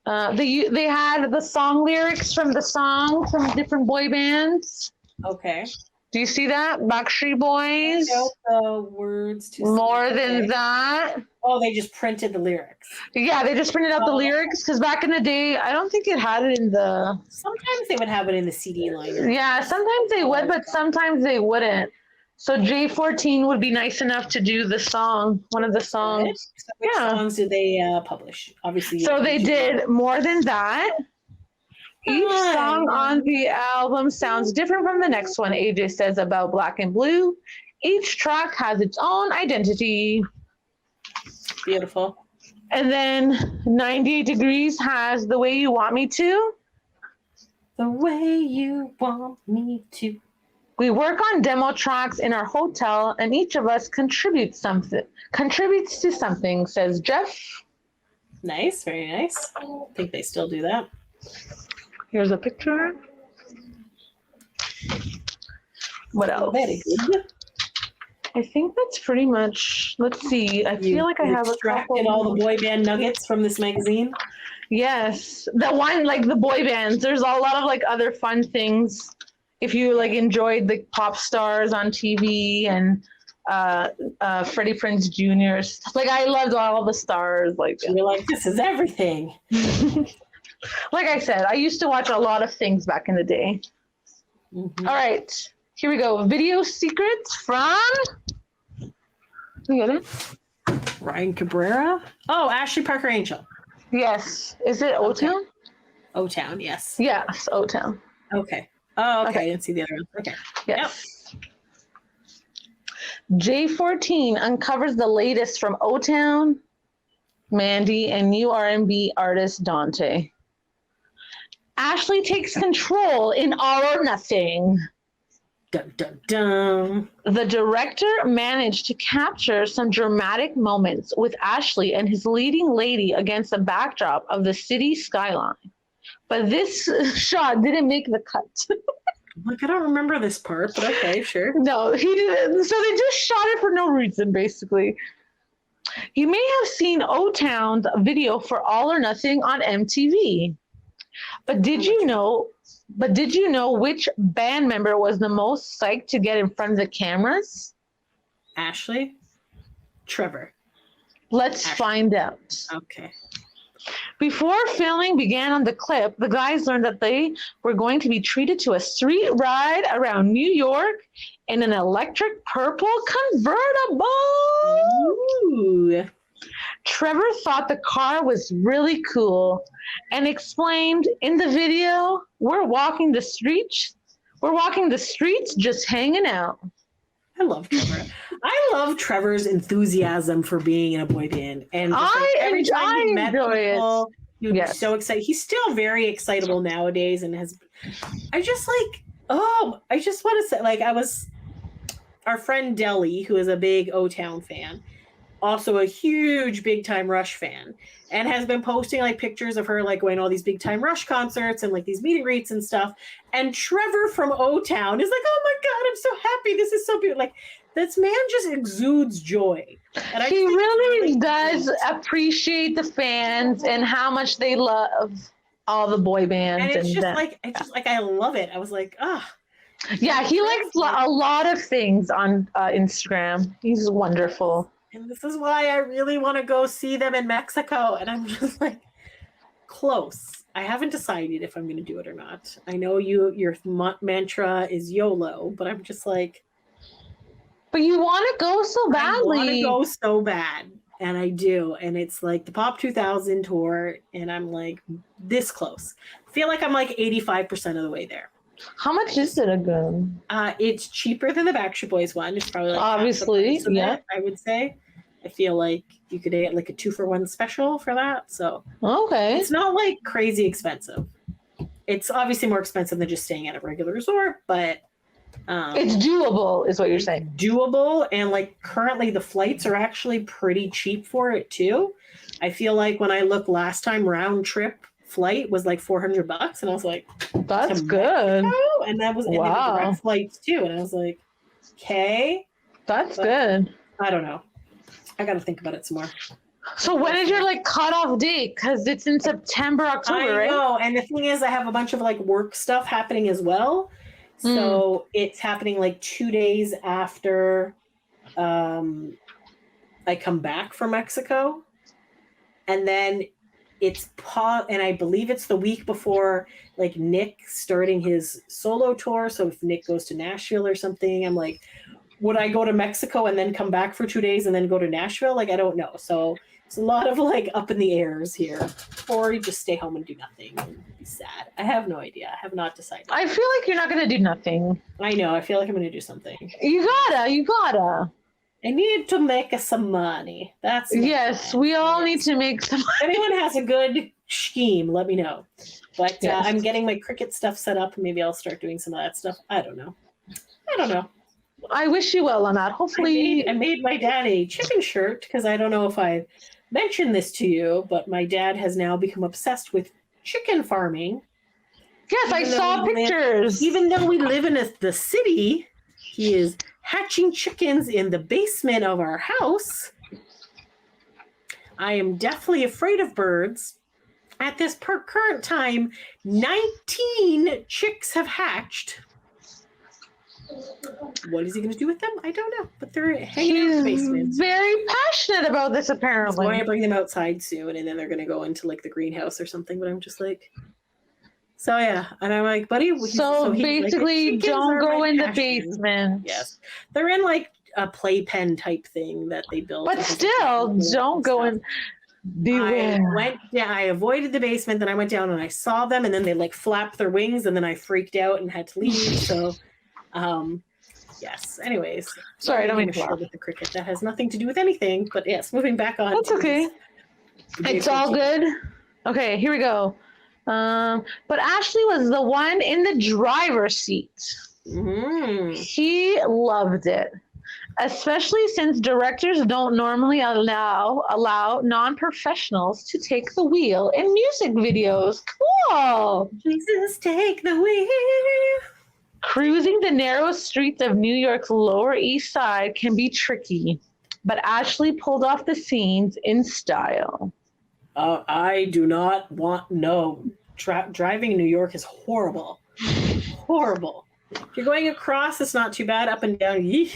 [SPEAKER 11] They had the song lyrics from the song from different boy bands.
[SPEAKER 10] Okay.
[SPEAKER 11] Do you see that? Backstreet Boys.
[SPEAKER 10] I know the words to
[SPEAKER 11] More Than That.
[SPEAKER 10] Oh, they just printed the lyrics.
[SPEAKER 11] Yeah, they just printed out the lyrics because back in the day, I don't think it had it in the.
[SPEAKER 10] Sometimes they would have it in the CD liner.
[SPEAKER 11] Yeah, sometimes they would, but sometimes they wouldn't. So J-14 would be nice enough to do the song, one of the songs.
[SPEAKER 10] So which songs did they publish? Obviously.
[SPEAKER 11] So they did More Than That. Each song on the album sounds different from the next one, AJ says about Black and Blue. Each track has its own identity.
[SPEAKER 10] Beautiful.
[SPEAKER 11] And then 98 Degrees has The Way You Want Me To.
[SPEAKER 10] The Way You Want Me To.
[SPEAKER 11] We work on demo tracks in our hotel, and each of us contributes to something, says Jeff.
[SPEAKER 10] Nice, very nice. I think they still do that.
[SPEAKER 11] Here's a picture. What else?
[SPEAKER 10] Very good.
[SPEAKER 11] I think that's pretty much. Let's see. I feel like I have
[SPEAKER 10] extracted all the boy band nuggets from this magazine.
[SPEAKER 11] Yes, the one like the boy bands. There's a lot of like other fun things. If you like enjoyed the pop stars on TV and Freddie Prinze Jr. Like I loved all the stars. Like
[SPEAKER 10] you're like, this is everything.
[SPEAKER 11] Like I said, I used to watch a lot of things back in the day.
[SPEAKER 10] Mm-hmm.
[SPEAKER 11] All right, here we go. Video secrets from. You get it?
[SPEAKER 10] Ryan Cabrera. Oh, Ashley Parker Angel.
[SPEAKER 11] Yes. Is it O-Town?
[SPEAKER 10] O-Town, yes.
[SPEAKER 11] Yes, O-Town.
[SPEAKER 10] Okay. Oh, okay.
[SPEAKER 11] Okay.
[SPEAKER 10] I didn't see the other one. Okay.
[SPEAKER 11] Yes. Yep. J-14 uncovers the latest from O-Town, Mandy, and new R&B artist Dante. Ashley takes control in All or Nothing.
[SPEAKER 10] Dun, dun, dun.
[SPEAKER 11] The director managed to capture some dramatic moments with Ashley and his leading lady against the backdrop of the city skyline. But this shot didn't make the cut.
[SPEAKER 10] Like, I don't remember this part, but okay, sure.
[SPEAKER 11] No, he didn't. So they just shot it for no reason, basically. You may have seen O-Town's video for All or Nothing on MTV. But did you know which band member was the most psyched to get in front of the cameras?
[SPEAKER 10] Ashley? Trevor.
[SPEAKER 11] Let's find out.
[SPEAKER 10] Okay.
[SPEAKER 11] Before filming began on the clip, the guys learned that they were going to be treated to a street ride around New York in an electric purple convertible.
[SPEAKER 10] Ooh.
[SPEAKER 11] Trevor thought the car was really cool and explained in the video, we're walking the streets just hanging out.
[SPEAKER 10] I love Trevor. I love Trevor's enthusiasm for being in a boy band. And every time he met people, he would be so excited. He's still very excitable nowadays and I just want to say, like, our friend Deli, who is a big O-Town fan, also a huge Big Time Rush fan, and has been posting like pictures of her like going to all these Big Time Rush concerts and like these meet and greets and stuff. And Trevor from O-Town is like, "Oh my God, I'm so happy. This is so beautiful." Like, this man just exudes joy. And
[SPEAKER 11] he really does appreciate the fans and how much they love all the boy bands.
[SPEAKER 10] And it's just like I love it. I was like, ah.
[SPEAKER 11] Yeah, he likes a lot of things on Instagram. He's wonderful.
[SPEAKER 10] And this is why I really want to go see them in Mexico. And I'm just like, close. I haven't decided if I'm going to do it or not. I know your mantra is YOLO, but I'm just like.
[SPEAKER 11] But you want to go so badly.
[SPEAKER 10] I want to go so bad. And I do. And it's like the Pop 2000 tour. And I'm like this close. I feel like I'm like 85% of the way there.
[SPEAKER 11] How much is it again?
[SPEAKER 10] It's cheaper than the Backstreet Boys one. It's probably like
[SPEAKER 11] obviously, yeah.
[SPEAKER 10] I would say. I feel like you could get like a 2-for-1 special for that. So
[SPEAKER 11] okay,
[SPEAKER 10] it's not like crazy expensive. It's obviously more expensive than just staying at a regular resort, but
[SPEAKER 11] it's doable, is what you're saying.
[SPEAKER 10] Doable, and like currently the flights are actually pretty cheap for it too. I feel like when I looked last time, round trip flight was like $400, and I was like,
[SPEAKER 11] "That's good."
[SPEAKER 10] And that was and wow. Then direct flights too, and I was like, "Okay,
[SPEAKER 11] that's good."
[SPEAKER 10] I don't know. I got to think about it some more.
[SPEAKER 11] So when is your like cutoff date? Because it's in September, October, right? I know,
[SPEAKER 10] and the thing is, I have a bunch of like work stuff happening as well. So it's happening like 2 days after I come back from Mexico, and then it's and I believe it's the week before like Nick starting his solo tour. So if Nick goes to Nashville or something, I'm like, would I go to Mexico and then come back for 2 days and then go to Nashville? Like, I don't know. So it's a lot of like up in the airs here, or you just stay home and do nothing and be sad. I have no idea. I have not decided.
[SPEAKER 11] I feel like you're not going to do nothing.
[SPEAKER 10] I know. I feel like I'm going to do something.
[SPEAKER 11] You gotta.
[SPEAKER 10] I need to make some money. That's
[SPEAKER 11] yes. We all need to make some money.
[SPEAKER 10] If anyone has a good scheme, let me know. But yes. I'm getting my cricket stuff set up. Maybe I'll start doing some of that stuff. I don't know.
[SPEAKER 11] I wish you well on that. Hopefully,
[SPEAKER 10] I made my dad a chicken shirt because I don't know if I mentioned this to you, but my dad has now become obsessed with chicken farming.
[SPEAKER 11] Yes, I saw pictures.
[SPEAKER 10] Even though we live in the city, he is hatching chickens in the basement of our house. I am deathly afraid of birds. At this current time, 19 chicks have hatched. What is he going to do with them? I don't know. But they're hanging out in the basement.
[SPEAKER 11] He's very passionate about this, apparently.
[SPEAKER 10] He's going to bring them outside soon, and then they're going to go into like the greenhouse or something. But I'm just like, so yeah. And I'm like, buddy.
[SPEAKER 11] So basically, like, don't go in the basement.
[SPEAKER 10] Yes, they're in like a playpen type thing that they built.
[SPEAKER 11] But still, don't go in. Beware.
[SPEAKER 10] I avoided the basement. Then I went down and I saw them, and then they like flapped their wings, and then I freaked out and had to leave. So. Yes. Anyways,
[SPEAKER 11] sorry, I don't mean to
[SPEAKER 10] laugh with the cricket. That has nothing to do with anything. But yes, moving back on.
[SPEAKER 11] That's okay. It's all good. Okay, here we go. But Ashley was the one in the driver's seat.
[SPEAKER 10] Mm-hmm.
[SPEAKER 11] He loved it, especially since directors don't normally allow non-professionals to take the wheel in music videos. Cool.
[SPEAKER 10] Jesus, take the wheel.
[SPEAKER 11] Cruising the narrow streets of New York's Lower East Side can be tricky, but Ashley pulled off the scenes in style.
[SPEAKER 10] I do not want driving in New York is horrible. Horrible. If you're going across, it's not too bad. Up and down,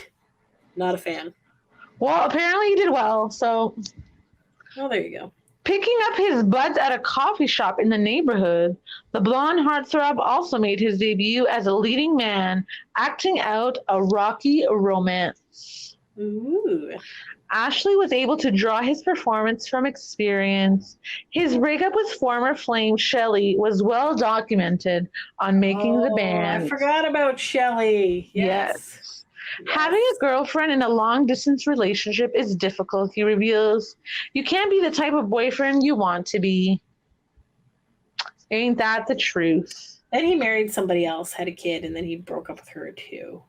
[SPEAKER 10] not a fan.
[SPEAKER 11] Well, apparently he did well, so.
[SPEAKER 10] Oh, there you go.
[SPEAKER 11] Picking up his buds at a coffee shop in the neighborhood, the blonde heartthrob also made his debut as a leading man, acting out a rocky romance.
[SPEAKER 10] Ooh.
[SPEAKER 11] Ashley was able to draw his performance from experience. His breakup with former Flame Shelley was well documented on Making the Band.
[SPEAKER 10] I forgot about Shelley. Yes.
[SPEAKER 11] Having a girlfriend in a long-distance relationship is difficult, he reveals. You can't be the type of boyfriend you want to be. Ain't that the truth?
[SPEAKER 10] Then he married somebody else, had a kid, and then he broke up with her too.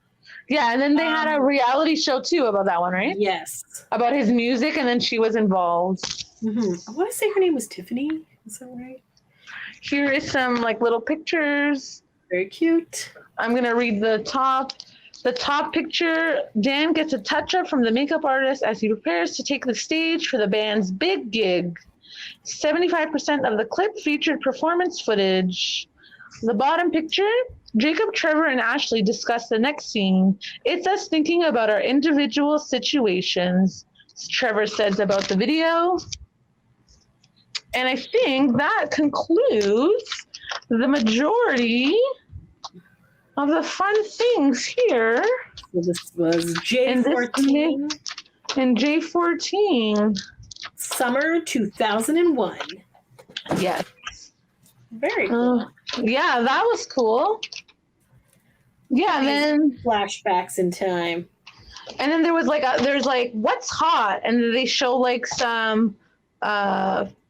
[SPEAKER 11] Yeah, and then they had a reality show too about that one, right?
[SPEAKER 10] Yes.
[SPEAKER 11] About his music, and then she was involved.
[SPEAKER 10] Mm-hmm. I want to say her name was Tiffany. Is that right?
[SPEAKER 11] Here is some like little pictures.
[SPEAKER 10] Very cute.
[SPEAKER 11] I'm gonna read the top. The top picture, Dan gets a touch-up from the makeup artist as he prepares to take the stage for the band's big gig. 75% of the clip featured performance footage. The bottom picture, Jacob, Trevor, and Ashley discuss the next scene. It's us thinking about our individual situations, Trevor says about the video. And I think that concludes the majority of the fun things here.
[SPEAKER 10] So this was J-14.
[SPEAKER 11] In J-14.
[SPEAKER 10] Summer 2001.
[SPEAKER 11] Yes.
[SPEAKER 10] Very cool.
[SPEAKER 11] Yeah, that was cool. Yeah, and then
[SPEAKER 10] flashbacks in time.
[SPEAKER 11] And then there was there's what's hot, and then they show like some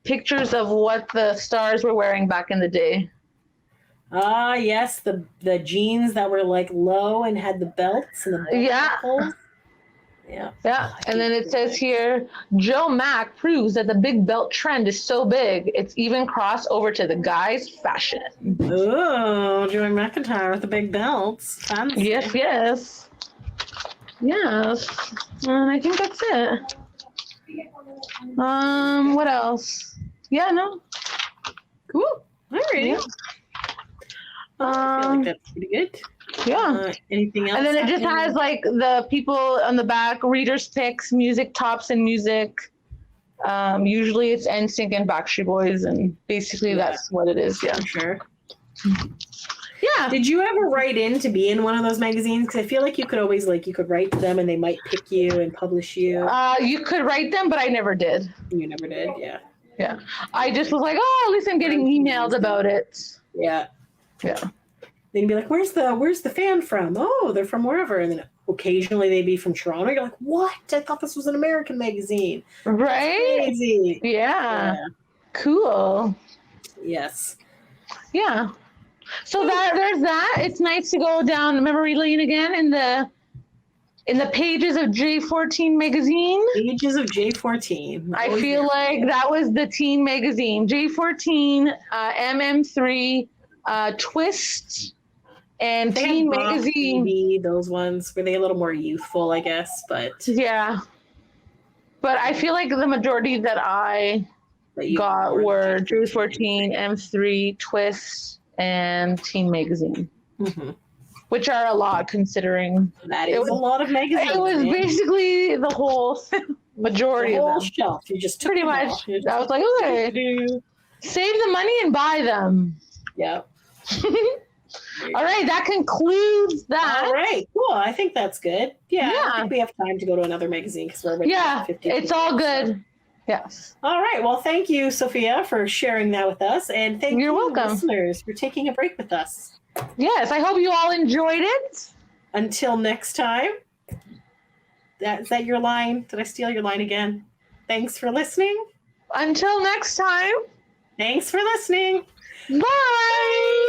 [SPEAKER 11] pictures of what the stars were wearing back in the day.
[SPEAKER 10] Ah, yes, the jeans that were like low and had the belts and the buckles. Yeah.
[SPEAKER 11] And then it says here, Joe Mack proves that the big belt trend is so big, it's even crossed over to the guys' fashion.
[SPEAKER 10] Oh, Joey McIntyre with the big belts. Fancy.
[SPEAKER 11] Yes. And I think that's it. What else? Yeah, no.
[SPEAKER 10] Cool. All right.
[SPEAKER 11] Yeah.
[SPEAKER 10] I feel like that's pretty good.
[SPEAKER 11] Yeah.
[SPEAKER 10] Anything else?
[SPEAKER 11] And then it just has like the people on the back, readers' picks, music tops and music. Usually it's NSYNC and Backstreet Boys, and basically that's what it is. Yeah.
[SPEAKER 10] For sure.
[SPEAKER 11] Yeah.
[SPEAKER 10] Did you ever write in to be in one of those magazines? Because I feel like you could always you could write to them and they might pick you and publish you.
[SPEAKER 11] You could write them, but I never did.
[SPEAKER 10] You never did, yeah.
[SPEAKER 11] Yeah. I just was like, oh, at least I'm getting emailed about it.
[SPEAKER 10] Yeah.
[SPEAKER 11] Yeah.
[SPEAKER 10] They'd be like, where's the fan from? Oh, they're from wherever. And then occasionally they'd be from Toronto. You're like, what? I thought this was an American magazine.
[SPEAKER 11] Right?
[SPEAKER 10] That's crazy.
[SPEAKER 11] Yeah. Cool.
[SPEAKER 10] Yes.
[SPEAKER 11] Yeah. So there's that. It's nice to go down memory lane again in the pages of J-14 magazine.
[SPEAKER 10] Pages of J-14.
[SPEAKER 11] I feel like that was the teen magazine. J-14, MM3, Twist, and
[SPEAKER 10] they
[SPEAKER 11] teen magazine.
[SPEAKER 10] Maybe those ones were they a little more youthful, I guess, but
[SPEAKER 11] yeah. But I feel like the majority that I got were J-14, M3, Twist, and teen magazine, which are a lot considering
[SPEAKER 10] that is a lot of magazines.
[SPEAKER 11] It was basically the whole majority
[SPEAKER 10] of them.
[SPEAKER 11] Shelf.
[SPEAKER 10] You just
[SPEAKER 11] pretty much. I was like, okay, save the money and buy them.
[SPEAKER 10] Yeah.
[SPEAKER 11] All right, that concludes that.
[SPEAKER 10] All right, cool. I think that's good. Yeah. I think we have time to go to another magazine because we're already at 50
[SPEAKER 11] it's all good. So. Yes.
[SPEAKER 10] All right. Well, thank you, Sophia, for sharing that with us, and thank you,
[SPEAKER 11] welcome,
[SPEAKER 10] listeners, for taking a break with us.
[SPEAKER 11] Yes, I hope you all enjoyed it.
[SPEAKER 10] Until next time. Is that your line? Did I steal your line again? Thanks for listening.
[SPEAKER 11] Until next time.
[SPEAKER 10] Thanks for listening.
[SPEAKER 11] Bye.